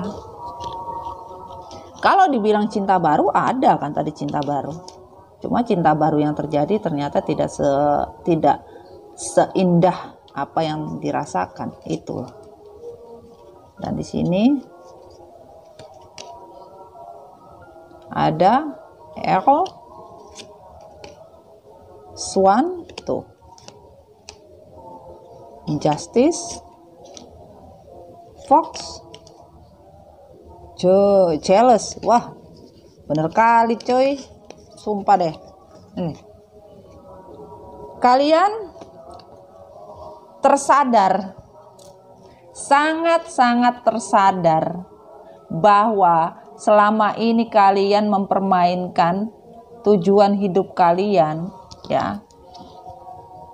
Kalau dibilang cinta baru, ada kan tadi cinta baru. Cuma cinta baru yang terjadi ternyata tidak seindah apa yang dirasakan itu. Dan di sini ada Earl Swan tuh, Injustice, Fox, Jealous. Wah, bener kali coy, sumpah deh. Kalian tersadar, sangat-sangat tersadar bahwa selama ini kalian mempermainkan tujuan hidup kalian, ya.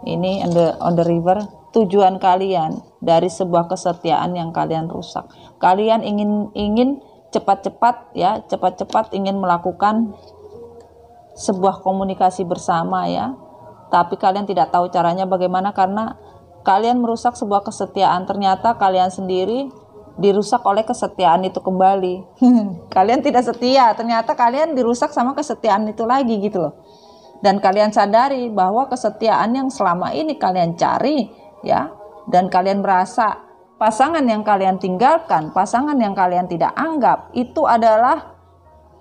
Ini on the river, tujuan kalian dari sebuah kesetiaan yang kalian rusak. Kalian ingin cepat-cepat ingin melakukan sebuah komunikasi bersama, ya. Tapi kalian tidak tahu caranya bagaimana karena kalian merusak sebuah kesetiaan. Ternyata kalian sendiri dirusak oleh kesetiaan itu kembali. Kalian tidak setia, ternyata kalian dirusak sama kesetiaan itu lagi gitu loh. Dan kalian sadari bahwa kesetiaan yang selama ini kalian cari, ya, dan kalian merasa pasangan yang kalian tinggalkan, pasangan yang kalian tidak anggap itu adalah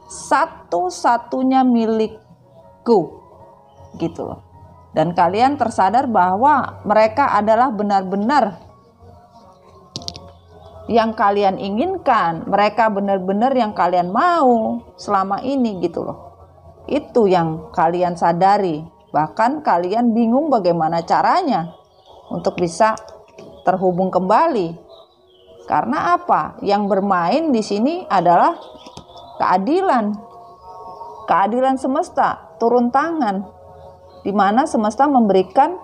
satu-satunya milikku gitu loh. Dan kalian tersadar bahwa mereka adalah benar-benar yang kalian inginkan, mereka benar-benar yang kalian mau selama ini gitu loh. Itu yang kalian sadari. Bahkan kalian bingung bagaimana caranya untuk bisa terhubung kembali. Karena apa? Yang bermain di sini adalah keadilan. Keadilan semesta turun tangan, di mana semesta memberikan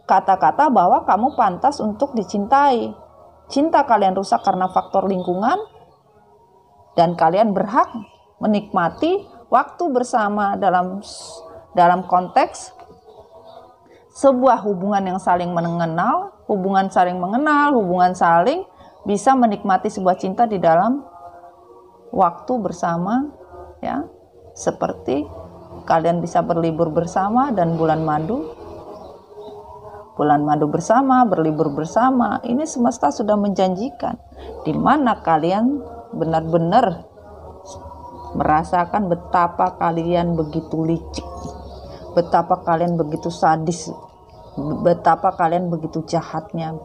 kata-kata bahwa kamu pantas untuk dicintai. Cinta kalian rusak karena faktor lingkungan, dan kalian berhak menikmati waktu bersama dalam konteks sebuah hubungan yang saling mengenal, hubungan saling bisa menikmati sebuah cinta di dalam waktu bersama, ya, seperti kalian bisa berlibur bersama dan bulan madu bersama, berlibur bersama. Ini semesta sudah menjanjikan, di mana kalian benar-benar merasakan betapa kalian begitu licik, betapa kalian begitu sadis, betapa kalian begitu jahatnya,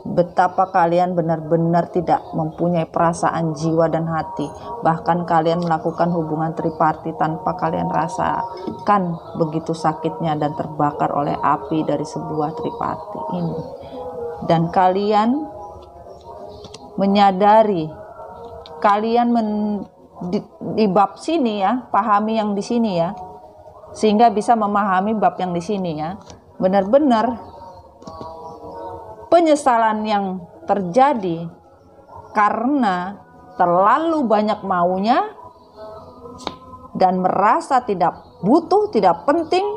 betapa kalian benar-benar tidak mempunyai perasaan jiwa dan hati. Bahkan kalian melakukan hubungan triparti tanpa kalian rasakan begitu sakitnya dan terbakar oleh api dari sebuah triparti ini. Dan kalian menyadari, kalian di bab sini, ya, pahami yang di sini, ya, sehingga bisa memahami bab yang di sini, ya. Benar-benar penyesalan yang terjadi karena terlalu banyak maunya dan merasa tidak butuh, tidak penting.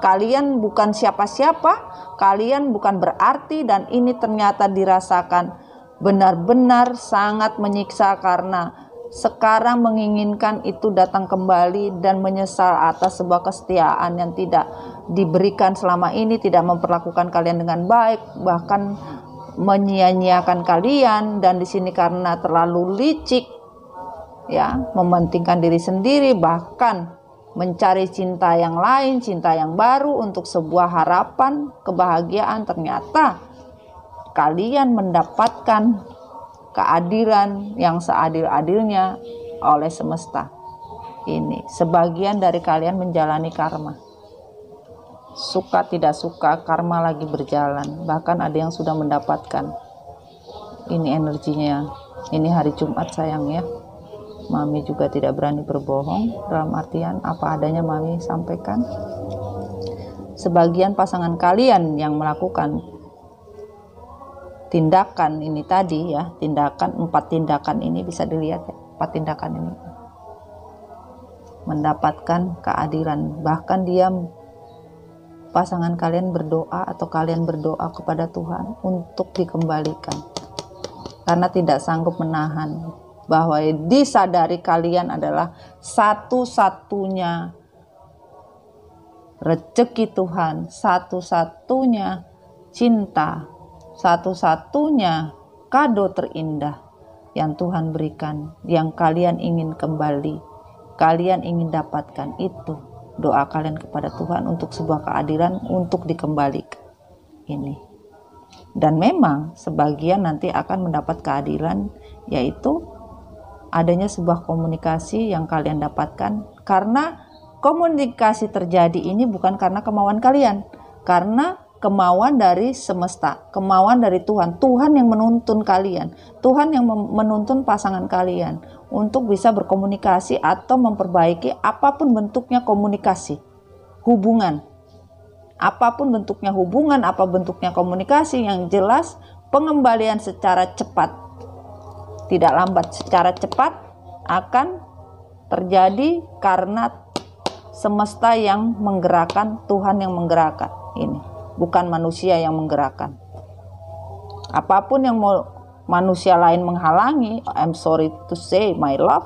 Kalian bukan siapa-siapa, kalian bukan berarti, dan ini ternyata dirasakan benar-benar sangat menyiksa karena sekarang menginginkan itu datang kembali dan menyesal atas sebuah kesetiaan yang tidak diberikan selama ini, tidak memperlakukan kalian dengan baik, bahkan menyia-nyiakan kalian. Dan di sini karena terlalu licik, ya, mementingkan diri sendiri, bahkan mencari cinta yang lain, cinta yang baru untuk sebuah harapan kebahagiaan, ternyata kalian mendapatkan keadilan yang seadil-adilnya oleh semesta. Ini sebagian dari kalian menjalani karma. Suka tidak suka, karma lagi berjalan. Bahkan ada yang sudah mendapatkan. Ini energinya. Ini hari Jumat, sayang, ya. Mami juga tidak berani berbohong, dalam artian apa adanya Mami sampaikan. Sebagian pasangan kalian yang melakukan tindakan ini tadi, ya, 4 tindakan ini bisa dilihat, ya, 4 tindakan ini mendapatkan keadilan. Bahkan pasangan kalian berdoa atau kalian berdoa kepada Tuhan untuk dikembalikan karena tidak sanggup menahan bahwa disadari kalian adalah satu-satunya rezeki Tuhan, satu-satunya cinta, satu-satunya kado terindah yang Tuhan berikan, yang kalian ingin kembali, kalian ingin dapatkan, itu doa kalian kepada Tuhan untuk sebuah keadilan, untuk dikembalikan ini. Dan memang sebagian nanti akan mendapat keadilan, yaitu adanya sebuah komunikasi yang kalian dapatkan, karena komunikasi terjadi ini bukan karena kemauan kalian, karena kemauan dari semesta, kemauan dari Tuhan. Tuhan yang menuntun kalian, Tuhan yang menuntun pasangan kalian untuk bisa berkomunikasi atau memperbaiki apapun bentuknya komunikasi, hubungan. Apapun bentuknya hubungan, apa bentuknya komunikasi, yang jelas pengembalian secara cepat, tidak lambat, secara cepat akan terjadi karena semesta yang menggerakkan, Tuhan yang menggerakkan ini, bukan manusia yang menggerakkan. Apapun yang mau manusia lain menghalangi, I'm sorry to say my love,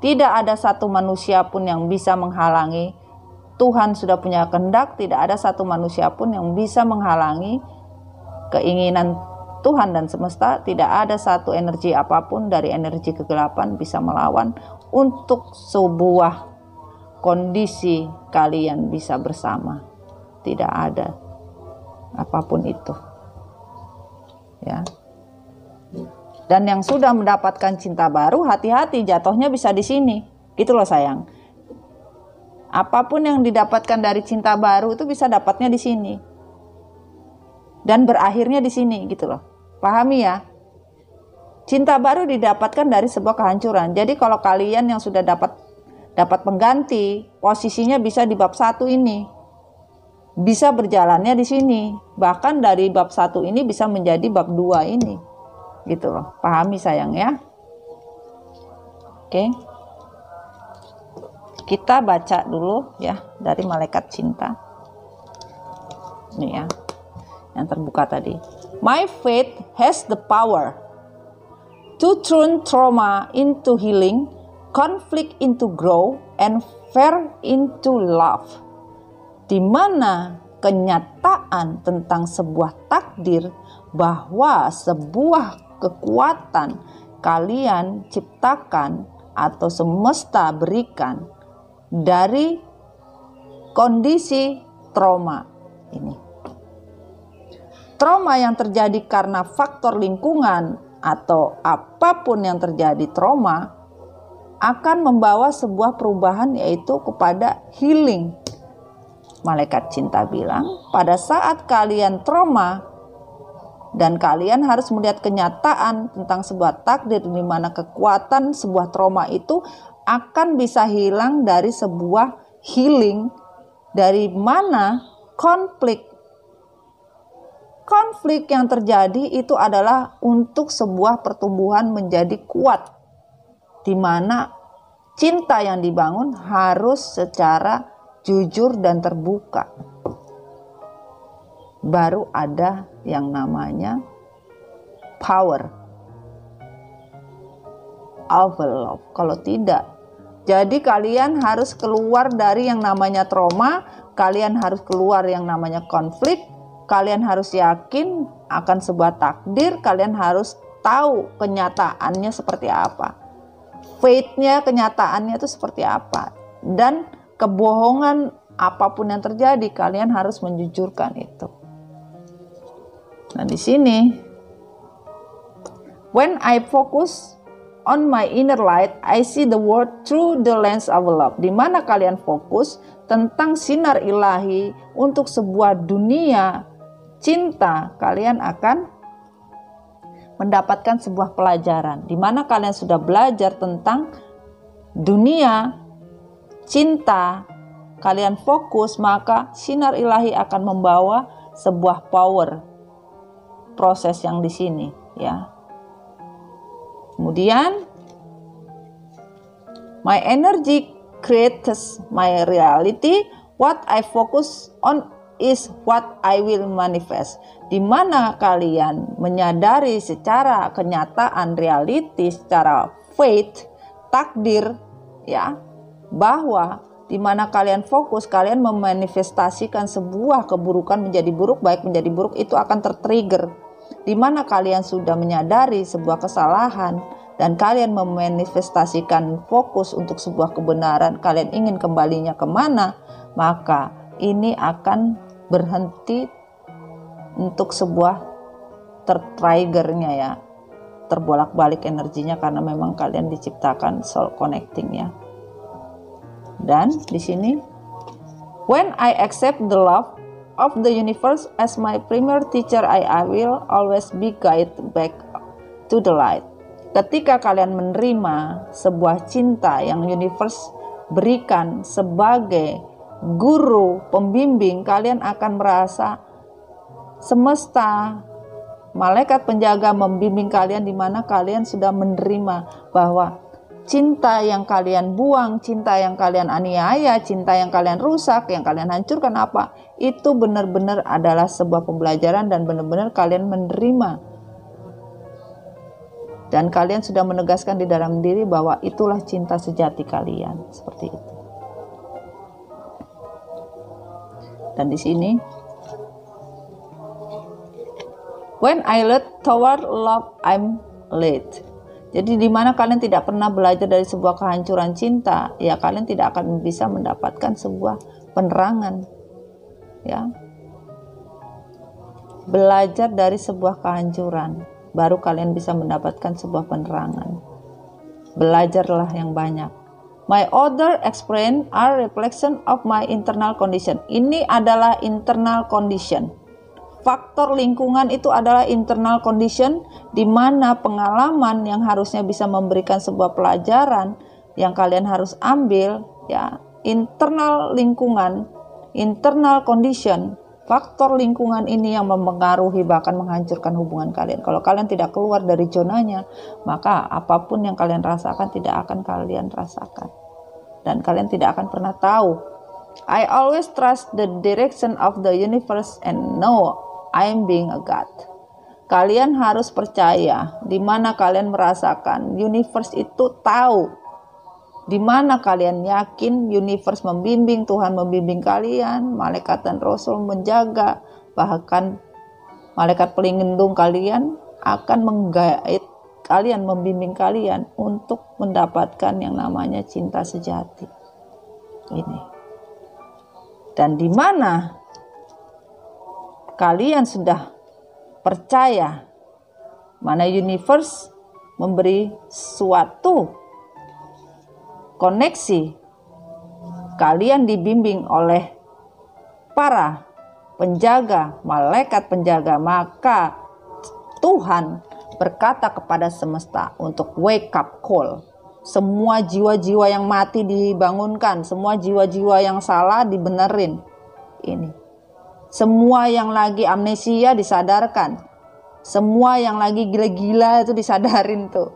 tidak ada satu manusia pun yang bisa menghalangi. Tuhan sudah punya kehendak, tidak ada satu manusia pun yang bisa menghalangi keinginan Tuhan dan semesta. Tidak ada satu energi apapun dari energi kegelapan bisa melawan untuk sebuah kondisi kalian bisa bersama. Tidak ada apapun itu, ya. Dan yang sudah mendapatkan cinta baru, hati-hati, jatuhnya bisa di sini, gitu loh sayang. Apapun yang didapatkan dari cinta baru itu bisa dapatnya di sini dan berakhirnya di sini, gitu loh. Pahami ya? Cinta baru didapatkan dari sebuah kehancuran. Jadi kalau kalian yang sudah dapat pengganti, posisinya bisa di bab 1 ini, bisa berjalannya di sini. Bahkan dari bab 1 ini bisa menjadi bab 2 ini, gitu loh. Pahami sayang ya? Oke. Kita baca dulu ya dari malaikat cinta. Ini ya, yang terbuka tadi. My faith has the power to turn trauma into healing, conflict into growth, and fear into love. Di mana kenyataan tentang sebuah takdir bahwa sebuah kekuatan kalian ciptakan atau semesta berikan dari kondisi trauma ini. Trauma yang terjadi karena faktor lingkungan atau apapun yang terjadi, trauma akan membawa sebuah perubahan, yaitu kepada healing. Malaikat cinta bilang, pada saat kalian trauma dan kalian harus melihat kenyataan tentang sebuah takdir di mana kekuatan sebuah trauma itu akan bisa hilang dari sebuah healing, dari mana konflik yang terjadi itu adalah untuk sebuah pertumbuhan menjadi kuat, di mana cinta yang dibangun harus secara jujur dan terbuka. Baru ada yang namanya power of love. Kalau tidak, jadi kalian harus keluar dari yang namanya trauma, kalian harus keluar yang namanya konflik, kalian harus yakin akan sebuah takdir, kalian harus tahu kenyataannya seperti apa. Faith-nya, kenyataannya itu seperti apa. Dan kebohongan apapun yang terjadi, kalian harus menjujurkan itu. Nah di sini, when I focus on my inner light, I see the world through the lens of love. Di mana kalian fokus tentang sinar ilahi untuk sebuah dunia cinta, kalian akan mendapatkan sebuah pelajaran. Di mana kalian sudah belajar tentang dunia cinta, kalian fokus, maka sinar ilahi akan membawa sebuah power, proses yang di sini, ya. Kemudian, my energy creates my reality. What I focus on is what I will manifest. Di mana kalian menyadari secara kenyataan, reality, secara faith, takdir, ya, bahwa di mana kalian fokus, kalian memanifestasikan sebuah keburukan menjadi buruk, baik menjadi buruk, itu akan tertrigger. Di mana kalian sudah menyadari sebuah kesalahan dan kalian memanifestasikan fokus untuk sebuah kebenaran, kalian ingin kembalinya kemana, maka ini akan berhenti untuk sebuah tertriggernya ya, terbolak-balik energinya, karena memang kalian diciptakan soul connecting ya. Dan di sini, when I accept the love of the universe as my primary teacher, I will always be guided back to the light. Ketika kalian menerima sebuah cinta yang universe berikan sebagai guru pembimbing, kalian akan merasa semesta, malaikat penjaga membimbing kalian, di mana kalian sudah menerima bahwa cinta yang kalian buang, cinta yang kalian aniaya, cinta yang kalian rusak, yang kalian hancurkan apa, itu benar-benar adalah sebuah pembelajaran dan benar-benar kalian menerima. Dan kalian sudah menegaskan di dalam diri bahwa itulah cinta sejati kalian, seperti itu. Dan di sini, when I lead toward love, I'm led. Jadi di mana kalian tidak pernah belajar dari sebuah kehancuran cinta, ya kalian tidak akan bisa mendapatkan sebuah penerangan. Ya. Belajar dari sebuah kehancuran, baru kalian bisa mendapatkan sebuah penerangan. Belajarlah yang banyak. My other experience are reflection of my internal condition. Ini adalah internal condition. Faktor lingkungan itu adalah internal condition, di mana pengalaman yang harusnya bisa memberikan sebuah pelajaran yang kalian harus ambil, ya, internal lingkungan, internal condition, faktor lingkungan ini yang mempengaruhi bahkan menghancurkan hubungan kalian. Kalau kalian tidak keluar dari zonanya, maka apapun yang kalian rasakan tidak akan kalian rasakan, dan kalian tidak akan pernah tahu. I always trust the direction of the universe and know I'm being a God. Kalian harus percaya, di mana kalian merasakan universe itu tahu, di mana kalian yakin universe membimbing, Tuhan membimbing kalian, malaikat dan rasul menjaga, bahkan malaikat pelindung kalian akan menggait kalian, membimbing kalian untuk mendapatkan yang namanya cinta sejati. Ini. Dan di mana kalian sudah percaya, mana universe memberi suatu koneksi, kalian dibimbing oleh para penjaga, malaikat penjaga, maka Tuhan berkata kepada semesta untuk wake up call. Semua jiwa-jiwa yang mati dibangunkan, semua jiwa-jiwa yang salah dibenerin. Ini. Semua yang lagi amnesia disadarkan. Semua yang lagi gila-gila itu disadarin tuh.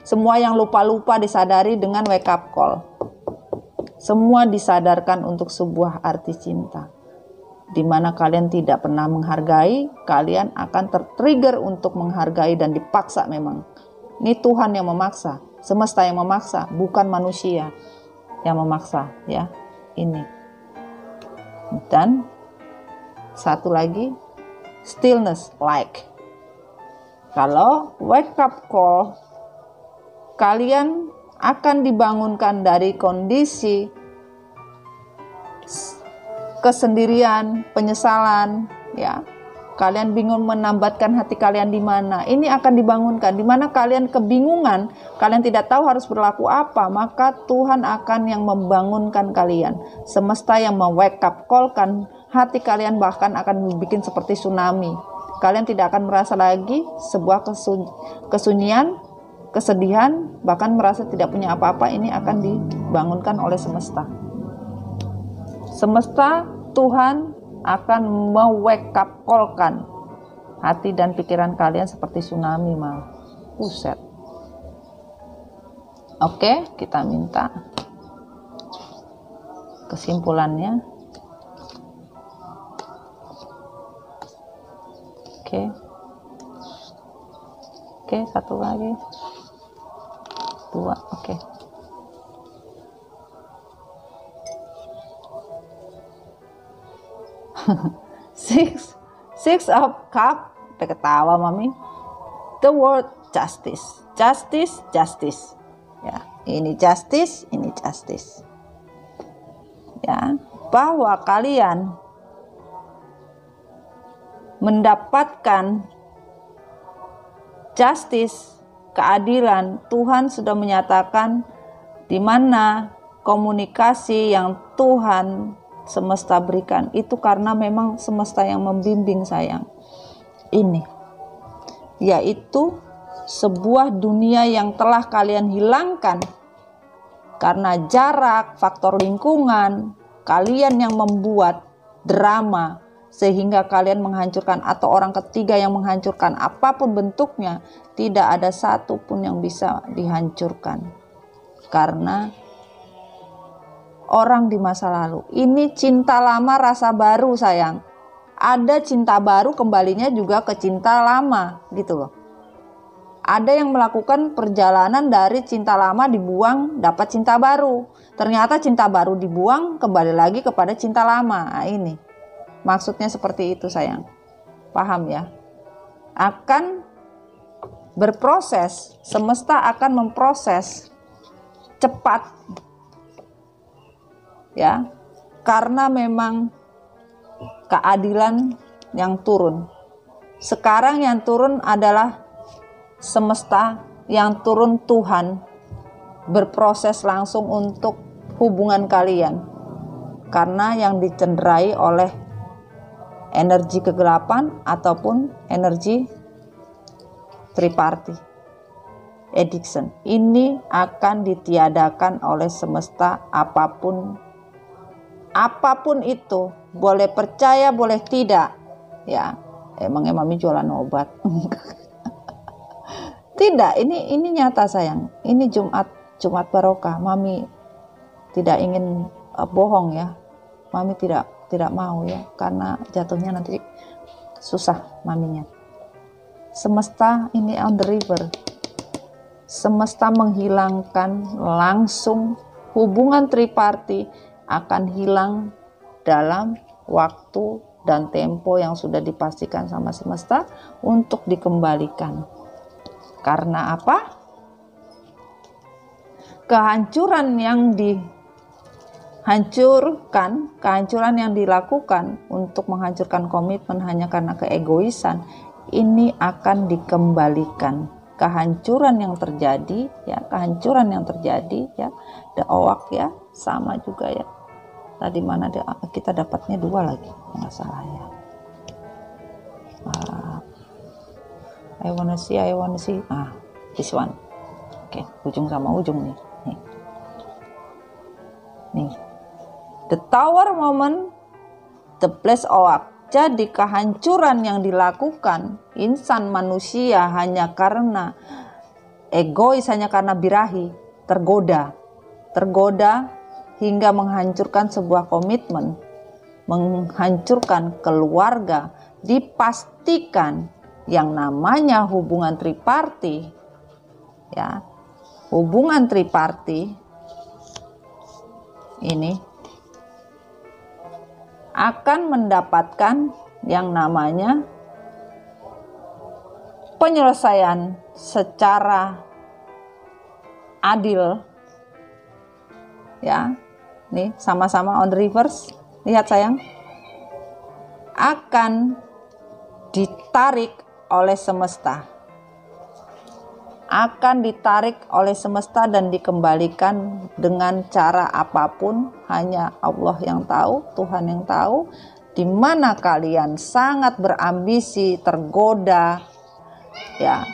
Semua yang lupa-lupa disadari dengan wake up call. Semua disadarkan untuk sebuah arti cinta. Di mana kalian tidak pernah menghargai, kalian akan tertrigger untuk menghargai dan dipaksa memang. Ini Tuhan yang memaksa, semesta yang memaksa, bukan manusia yang memaksa, ya. Ini. Dan satu lagi, stillness like. Kalau wake up call, kalian akan dibangunkan dari kondisi kesendirian, penyesalan, ya. Kalian bingung menambatkan hati kalian di mana. Ini akan dibangunkan di mana kalian kebingungan, kalian tidak tahu harus berlaku apa, maka Tuhan akan yang membangunkan kalian. Semesta yang me-wake up call-kan hati kalian, bahkan akan bikin seperti tsunami. Kalian tidak akan merasa lagi sebuah kesunyian, kesedihan, bahkan merasa tidak punya apa-apa. Ini akan dibangunkan oleh semesta. Semesta, Tuhan akan me-wake up call-kan hati dan pikiran kalian seperti tsunami malah. Buset. Oke, kita minta kesimpulannya. Oke, satu lagi, dua, oke. Six of Cup, ketawa mami. The word justice. Ya, ini justice. Ya, bahwa kalian mendapatkan justice, keadilan. Tuhan sudah menyatakan di mana komunikasi yang Tuhan semesta berikan itu karena memang semesta yang membimbing sayang. Ini yaitu sebuah dunia yang telah kalian hilangkan karena jarak, faktor lingkungan, kalian yang membuat drama sehingga kalian menghancurkan, atau orang ketiga yang menghancurkan apapun bentuknya. Tidak ada satu pun yang bisa dihancurkan karena orang di masa lalu. Ini cinta lama rasa baru sayang. Ada cinta baru kembalinya juga ke cinta lama gitu loh. Ada yang melakukan perjalanan dari cinta lama dibuang dapat cinta baru. Ternyata cinta baru dibuang kembali lagi kepada cinta lama. Nah, ini maksudnya seperti itu sayang. Paham ya? Akan berproses, semesta akan memproses cepat. Ya, karena memang keadilan yang turun. Sekarang yang turun adalah semesta, yang turun Tuhan berproses langsung untuk hubungan kalian. Karena yang dicenderai oleh energi kegelapan ataupun energi triparty addiction. Ini akan ditiadakan oleh semesta apapun itu, boleh percaya boleh tidak ya. Emangnya mami jualan obat? Tidak, ini nyata sayang. Ini Jumat barokah. Mami tidak ingin bohong ya. Mami tidak mau ya, karena jatuhnya nanti susah maminya. Semesta ini on the river. Semesta menghilangkan langsung hubungan triparty, akan hilang dalam waktu dan tempo yang sudah dipastikan sama semesta untuk dikembalikan. Karena apa? Kehancuran yang dilakukan untuk menghancurkan komitmen hanya karena keegoisan, ini akan dikembalikan. Kehancuran yang terjadi ya, the owak ya, sama juga ya. Tadi mana kita dapatnya 2 lagi, nggak salah ya. I wanna see. This one. Oke, ujung sama ujung nih. Nih. The tower moment, the place owak. Jadi kehancuran yang dilakukan insan manusia hanya karena egois, hanya karena birahi, tergoda hingga menghancurkan sebuah komitmen, menghancurkan keluarga. Dipastikan yang namanya hubungan triparty ya, hubungan triparty ini akan mendapatkan yang namanya penyelesaian secara adil ya. Nih sama-sama on the reverse, lihat sayang, akan ditarik oleh semesta, dan dikembalikan dengan cara apapun. Hanya Allah yang tahu, Tuhan yang tahu. Di mana kalian sangat berambisi, tergoda ya,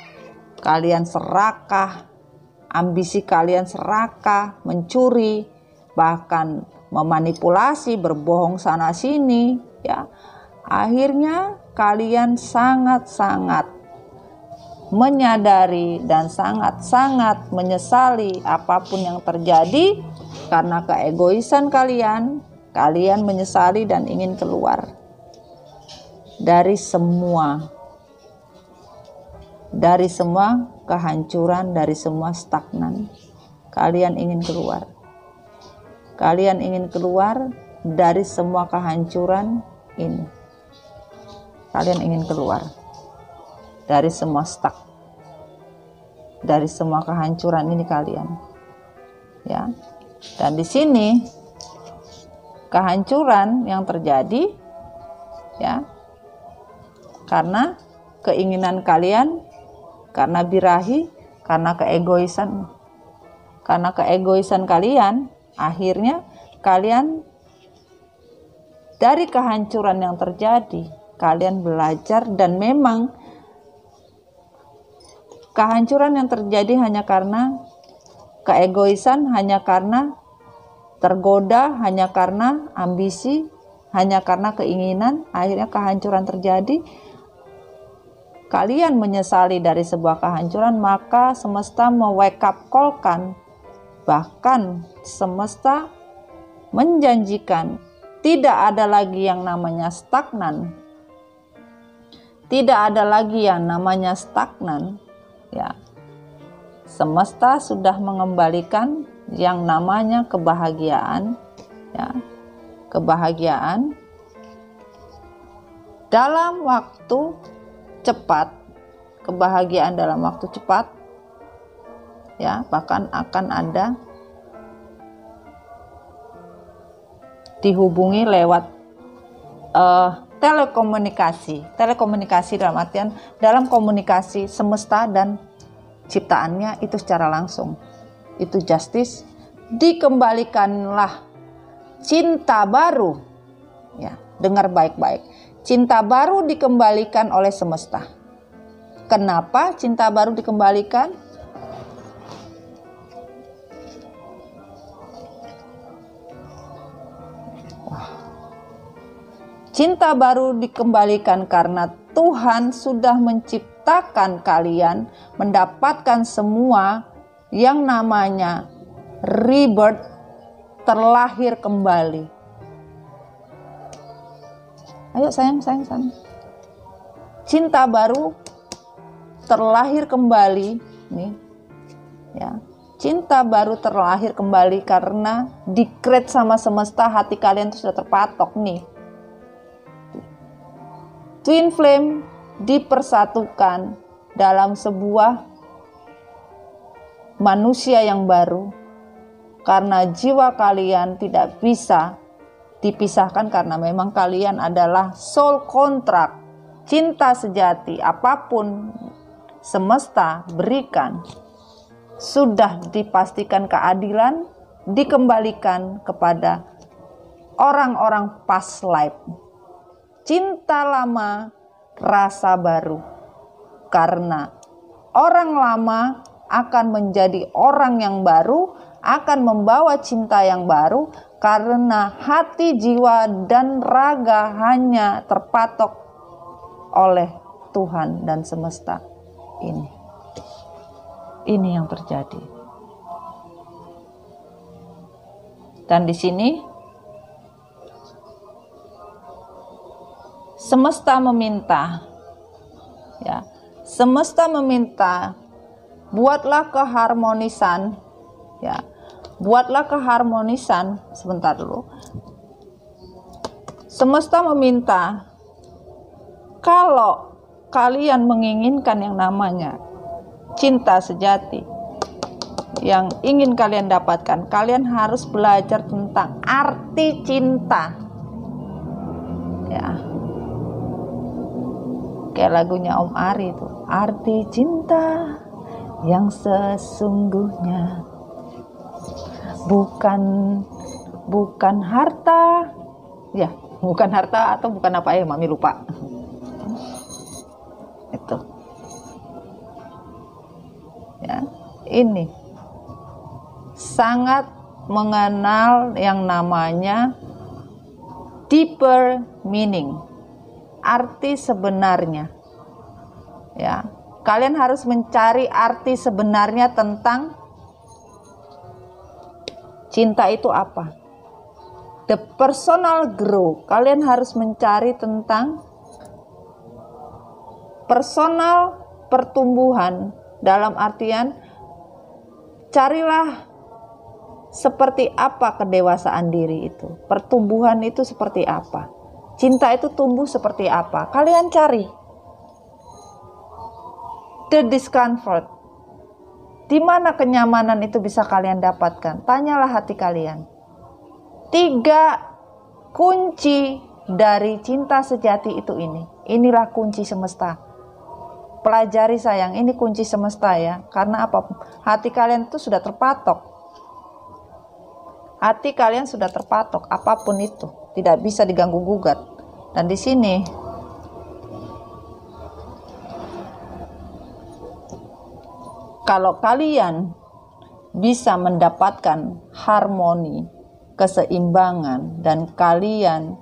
kalian serakah, ambisi kalian serakah, mencuri, bahkan memanipulasi, berbohong sana sini ya. Akhirnya kalian sangat-sangat menyadari dan sangat-sangat menyesali apapun yang terjadi karena keegoisan kalian menyesali dan ingin keluar dari semua kehancuran, dari semua stagnan. Kalian ingin keluar dari semua kehancuran ini. Kalian ingin keluar dari semua stuck, dari semua kehancuran ini kalian. Ya. Dan di sini kehancuran yang terjadi ya karena keinginan kalian, karena birahi, karena keegoisan kalian, akhirnya kalian dari kehancuran yang terjadi, kalian belajar, dan memang kehancuran yang terjadi hanya karena keegoisan, hanya karena tergoda, hanya karena ambisi, hanya karena keinginan, akhirnya kehancuran terjadi. Kalian menyesali dari sebuah kehancuran, maka semesta me-wake up call-kan, bahkan semesta menjanjikan tidak ada lagi yang namanya stagnan. Tidak ada lagi yang namanya stagnan. Ya. Semesta sudah mengembalikan yang namanya kebahagiaan, ya. Kebahagiaan dalam waktu cepat, kebahagiaan dalam waktu cepat, ya, bahkan akan ada dihubungi lewat telekomunikasi dalam artian dalam komunikasi semesta dan ciptaannya itu secara langsung, itu justice. Dikembalikanlah cinta baru, ya, dengar baik-baik, cinta baru dikembalikan oleh semesta. Kenapa cinta baru dikembalikan? Cinta baru dikembalikan karena Tuhan sudah menciptakan kalian mendapatkan semua yang namanya rebirth, terlahir kembali. Ayo sayang. Cinta baru terlahir kembali nih. Ya. Cinta baru terlahir kembali karena di-create sama semesta, hati kalian itu sudah terpatok nih. Twin flame dipersatukan dalam sebuah manusia yang baru karena jiwa kalian tidak bisa dipisahkan karena memang kalian adalah soul contract, cinta sejati. Apapun semesta berikan sudah dipastikan keadilan dikembalikan kepada orang-orang past life. Cinta lama, rasa baru. Karena orang lama akan menjadi orang yang baru, akan membawa cinta yang baru, karena hati, jiwa, dan raga hanya terpatok oleh Tuhan dan semesta ini. Ini yang terjadi. Dan di sini semesta meminta, ya, semesta meminta, buatlah keharmonisan, ya, buatlah keharmonisan. Sebentar dulu. Semesta meminta, kalau kalian menginginkan yang namanya cinta sejati, yang ingin kalian dapatkan, kalian harus belajar tentang arti cinta, ya. Kayak lagunya Om Ari itu, arti cinta yang sesungguhnya bukan harta, ya, bukan harta atau bukan apa ya, Mami lupa. Itu, ya, ini sangat mengenal yang namanya deeper meaning. Arti sebenarnya, ya, kalian harus mencari arti sebenarnya tentang cinta itu apa. The personal growth, kalian harus mencari tentang personal pertumbuhan, dalam artian carilah seperti apa kedewasaan diri itu, pertumbuhan itu seperti apa. Cinta itu tumbuh seperti apa? Kalian cari. The discomfort. Di mana kenyamanan itu bisa kalian dapatkan? Tanyalah hati kalian. 3 kunci dari cinta sejati itu ini. Inilah kunci semesta. Pelajari sayang, ini kunci semesta ya. Karena apa? Hati kalian itu sudah terpatok. Hati kalian sudah terpatok, apapun itu tidak bisa diganggu gugat. Dan di sini kalau kalian bisa mendapatkan harmoni, keseimbangan, dan kalian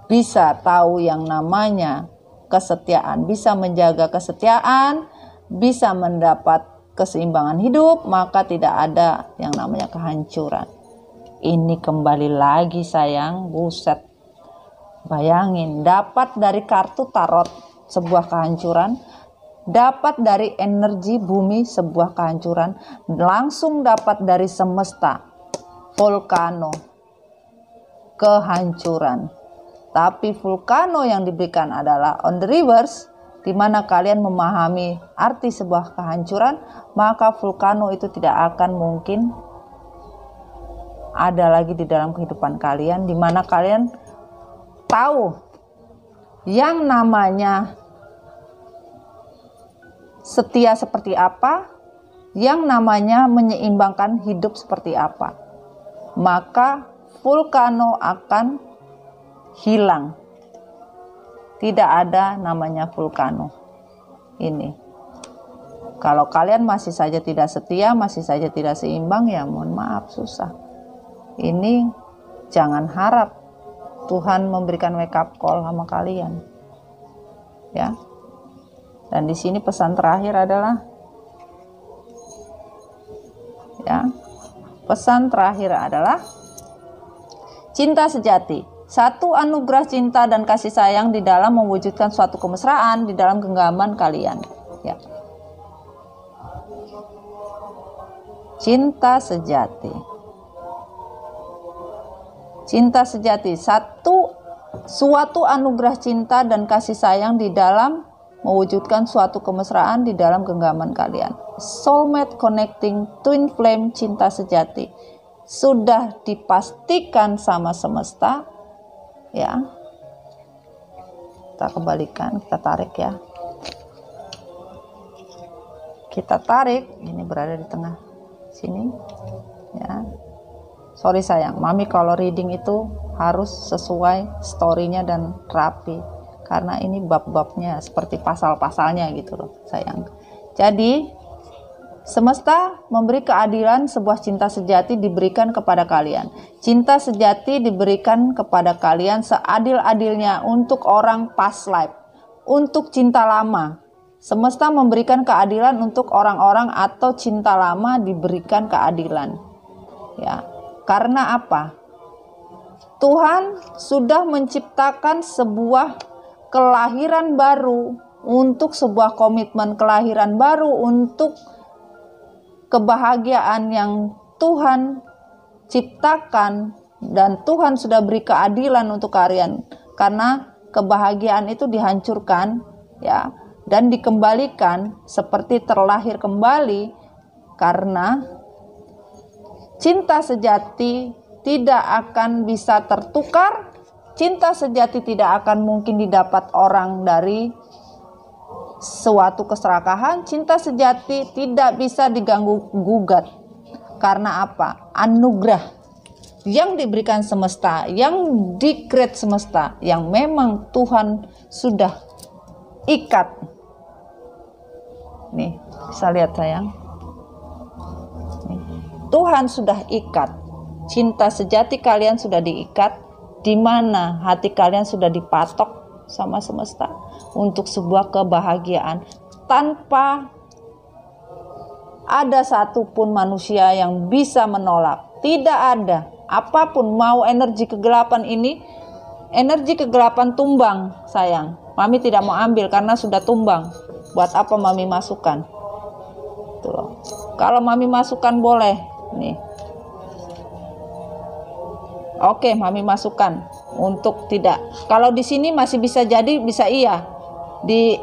bisa tahu yang namanya kesetiaan, bisa menjaga kesetiaan, bisa mendapat keseimbangan hidup, maka tidak ada yang namanya kehancuran. Ini kembali lagi sayang, buset. Bayangin, dapat dari kartu tarot sebuah kehancuran, dapat dari energi bumi sebuah kehancuran, langsung dapat dari semesta, volcano, kehancuran. Tapi volcano yang diberikan adalah on the reverse, di mana kalian memahami arti sebuah kehancuran, maka volcano itu tidak akan mungkin ada lagi di dalam kehidupan kalian, di mana kalian tahu yang namanya setia seperti apa, yang namanya menyeimbangkan hidup seperti apa. Maka volcano akan hilang. Tidak ada namanya volcano ini. Kalau kalian masih saja tidak setia, masih saja tidak seimbang, ya mohon maaf, susah. Ini jangan harap Tuhan memberikan wake up call sama kalian. Ya. Dan di sini pesan terakhir adalah pesan terakhir adalah cinta sejati. Satu anugerah cinta dan kasih sayang di dalam mewujudkan suatu kemesraan di dalam genggaman kalian. Ya. Cinta sejati. Cinta sejati. Suatu anugerah cinta dan kasih sayang di dalam mewujudkan suatu kemesraan di dalam genggaman kalian. Soulmate connecting twin flame cinta sejati. Sudah dipastikan sama semesta. Ya, kita kembalikan, kita tarik ya. Kita tarik, ini berada di tengah sini. Ya, sorry sayang, mami kalau reading itu harus sesuai storynya dan rapi, karena ini bab-babnya seperti pasal-pasalnya gitu loh sayang. Jadi semesta memberi keadilan, sebuah cinta sejati diberikan kepada kalian. Cinta sejati diberikan kepada kalian seadil-adilnya untuk orang past life, untuk cinta lama. Semesta memberikan keadilan untuk orang-orang atau cinta lama diberikan keadilan. Ya, karena apa? Tuhan sudah menciptakan sebuah kelahiran baru, untuk sebuah komitmen kelahiran baru, untuk kebahagiaan yang Tuhan ciptakan, dan Tuhan sudah beri keadilan untuk kalian, karena kebahagiaan itu dihancurkan ya dan dikembalikan seperti terlahir kembali, karena cinta sejati tidak akan bisa tertukar, cinta sejati tidak akan mungkin didapat orang dari suatu keserakahan. Cinta sejati tidak bisa diganggu gugat. Karena apa? Anugerah yang diberikan semesta, yang di-create semesta, yang memang Tuhan sudah ikat. Nih, bisa lihat sayang. Nih, Tuhan sudah ikat. Cinta sejati kalian sudah diikat, di mana hati kalian sudah dipatok sama semesta untuk sebuah kebahagiaan, tanpa ada satupun manusia yang bisa menolak. Tidak ada. Apapun, mau energi kegelapan ini, energi kegelapan tumbang sayang. Mami tidak mau ambil karena sudah tumbang. Buat apa mami masukkan? Tuh loh. Kalau mami masukkan boleh. Nih. Oke, mami masukkan. untuk tidak. Kalau di sini masih bisa jadi bisa iya. Di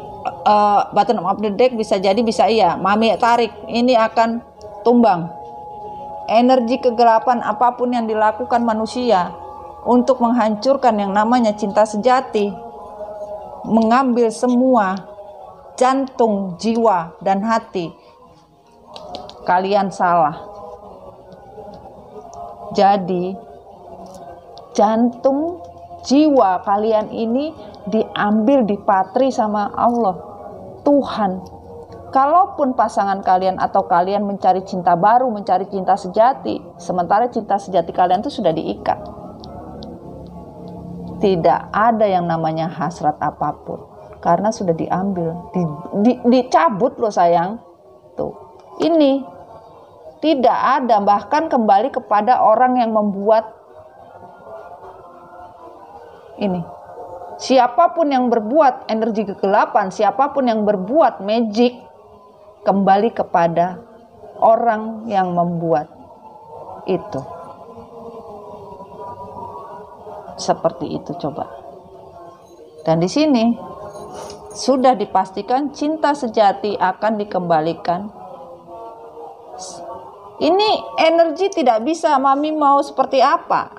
bottom of the deck bisa jadi bisa iya. Mami tarik, ini akan tumbang. Energi kegelapan apapun yang dilakukan manusia untuk menghancurkan yang namanya cinta sejati, mengambil semua jantung, jiwa, dan hati, kalian salah. Jadi jantung jiwa kalian ini diambil, dipatri sama Allah, Tuhan. Kalaupun pasangan kalian atau kalian mencari cinta baru, mencari cinta sejati, sementara cinta sejati kalian itu sudah diikat. Tidak ada yang namanya hasrat apapun, karena sudah diambil, dicabut loh sayang. Tuh, ini tidak ada, bahkan kembali kepada orang yang membuat ini. Siapapun yang berbuat energi kegelapan, siapapun yang berbuat magic, kembali kepada orang yang membuat itu. Seperti itu coba. Dan di sini sudah dipastikan cinta sejati akan dikembalikan. Ini energi tidak bisa mami mau seperti apa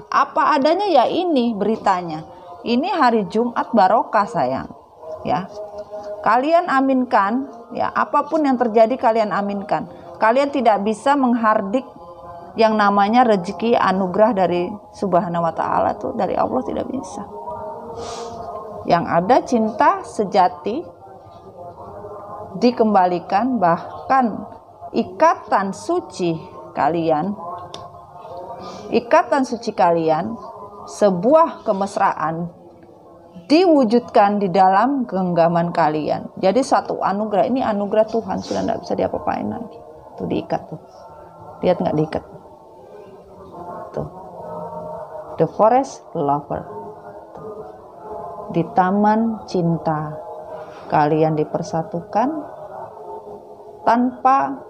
adanya, ya ini beritanya. Ini hari Jumat barokah sayang, ya. Kalian aminkan, ya, apapun yang terjadi kalian aminkan. Kalian tidak bisa menghardik yang namanya rezeki anugerah dari Subhanahu wa Ta'ala, tuh dari Allah tidak bisa. Yang ada cinta sejati dikembalikan, bahkan ikatan suci kalian, sebuah kemesraan diwujudkan di dalam genggaman kalian. Jadi satu anugerah, ini anugerah Tuhan, sudah tidak bisa diapa-apain lagi. Tuh diikat tuh, lihat nggak diikat? Tuh, the forest lover. Tuh. Di taman cinta kalian dipersatukan tanpa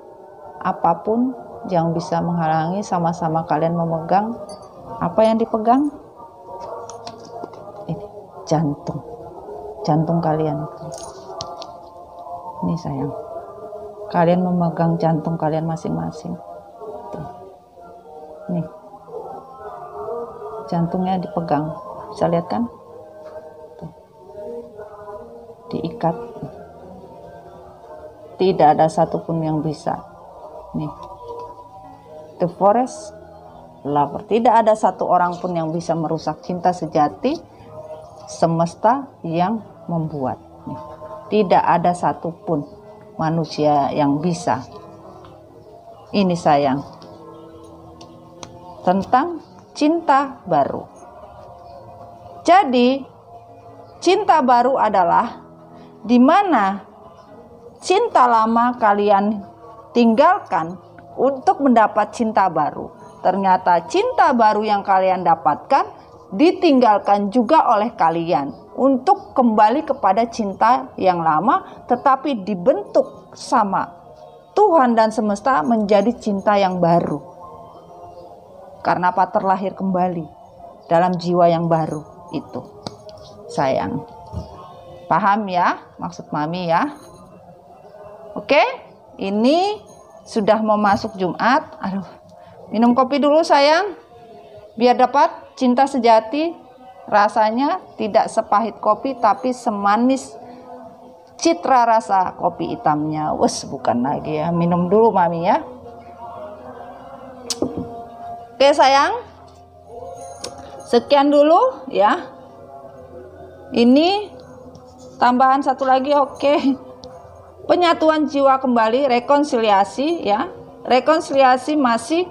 apapun yang bisa menghalangi, sama-sama kalian memegang apa yang dipegang. Ini jantung kalian. Ini sayang, kalian memegang jantung kalian masing-masing. Tuh. Nih, jantungnya dipegang, bisa lihat kan? Tuh. Diikat. Tidak ada satupun yang bisa. Nih, the forest lover. Tidak ada satu orang pun yang bisa merusak cinta sejati semesta yang membuat. Nih, tidak ada satupun manusia yang bisa. Ini sayang, tentang cinta baru. Jadi cinta baru adalah di mana cinta lama kalian tinggalkan untuk mendapat cinta baru. Ternyata cinta baru yang kalian dapatkan ditinggalkan juga oleh kalian untuk kembali kepada cinta yang lama, tetapi dibentuk sama Tuhan dan semesta menjadi cinta yang baru. Karena apa? Terlahir kembali dalam jiwa yang baru itu. Sayang, paham ya maksud mami ya? Oke, ini sudah mau masuk Jumat. Aduh, minum kopi dulu sayang, biar dapat cinta sejati. Rasanya tidak sepahit kopi, tapi semanis citra rasa kopi hitamnya. Wes, bukan lagi ya. Minum dulu mami ya. Oke sayang, sekian dulu ya. Ini tambahan satu lagi, oke. Penyatuan jiwa kembali, rekonsiliasi ya. Rekonsiliasi masih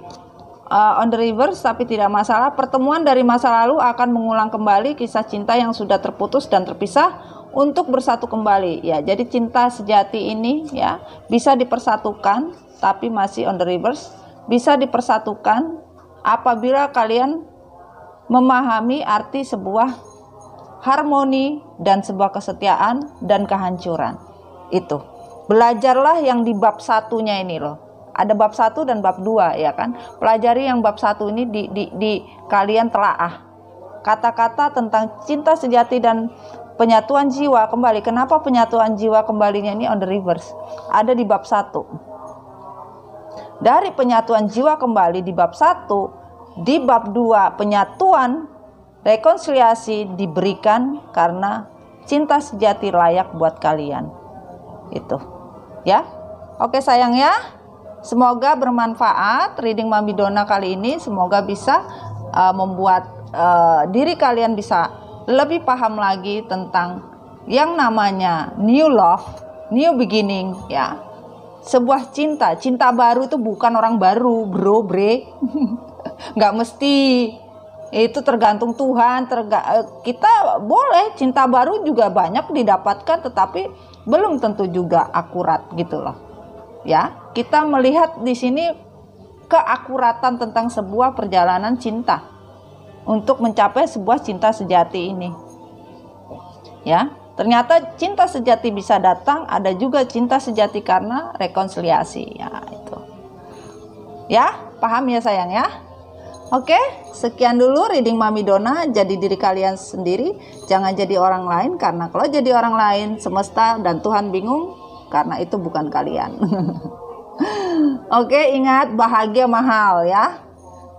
on the reverse, tapi tidak masalah. Pertemuan dari masa lalu akan mengulang kembali kisah cinta yang sudah terputus dan terpisah untuk bersatu kembali ya. Jadi cinta sejati ini ya bisa dipersatukan, tapi masih on the reverse. Bisa dipersatukan apabila kalian memahami arti sebuah harmoni dan sebuah kesetiaan dan kehancuran. Itu belajarlah yang di bab satunya ini loh. Ada bab 1 dan bab 2 ya kan. Pelajari yang bab 1 ini di kalian telaah. kata-kata tentang cinta sejati dan penyatuan jiwa kembali. Kenapa penyatuan jiwa kembalinya ini on the reverse? Ada di bab 1. Dari penyatuan jiwa kembali di bab 1, di bab 2 penyatuan rekonsiliasi diberikan karena cinta sejati layak buat kalian. Itu. Ya. Oke sayang ya. Semoga bermanfaat reading Mami Donna kali ini. Semoga bisa membuat diri kalian bisa lebih paham lagi tentang yang namanya new love, new beginning ya. Sebuah cinta baru itu bukan orang baru, bre. Nggak mesti. Itu tergantung Tuhan. Kita boleh cinta baru juga banyak didapatkan, tetapi belum tentu juga akurat gitu loh. Ya, kita melihat di sini keakuratan tentang sebuah perjalanan cinta untuk mencapai sebuah cinta sejati ini. Ya, ternyata cinta sejati bisa datang, ada juga cinta sejati karena rekonsiliasi. Ya, itu. Ya, paham ya sayang ya? Oke, sekian dulu reading Mami Donna. Jadi diri kalian sendiri, jangan jadi orang lain, karena kalau jadi orang lain semesta dan Tuhan bingung karena itu bukan kalian. Oke, ingat bahagia mahal ya.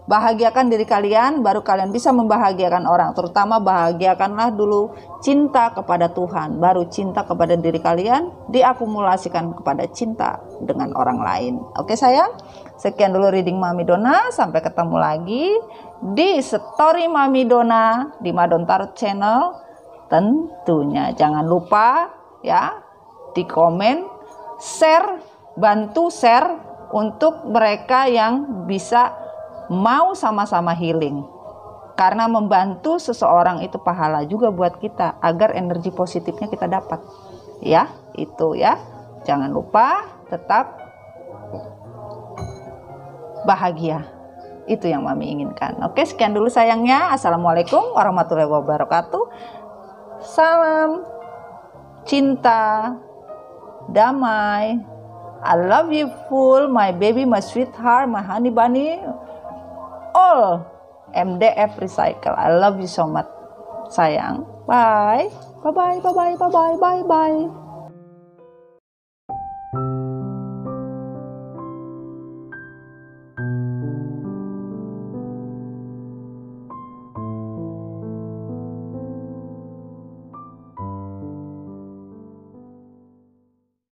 Bahagiakan diri kalian, baru kalian bisa membahagiakan orang. Terutama bahagiakanlah dulu cinta kepada Tuhan, baru cinta kepada diri kalian diakumulasikan kepada cinta dengan orang lain. Oke sayang, sekian dulu reading Mami Donna. Sampai ketemu lagi di story Mami Donna di Madon Tarot Channel. Tentunya jangan lupa ya, di komen, share, bantu share untuk mereka yang bisa mau sama-sama healing. Karena membantu seseorang itu pahala juga buat kita, agar energi positifnya kita dapat. Ya, itu ya. Jangan lupa tetap bahagia. Itu yang Mami inginkan. Oke, sekian dulu sayangnya. Assalamualaikum warahmatullahi wabarakatuh. Salam cinta, damai. I love you full, my baby, my sweetheart, my honey bunny. All MDF Recycle. I love you so much sayang. Bye. Bye bye. Bye bye. Bye bye. Bye bye.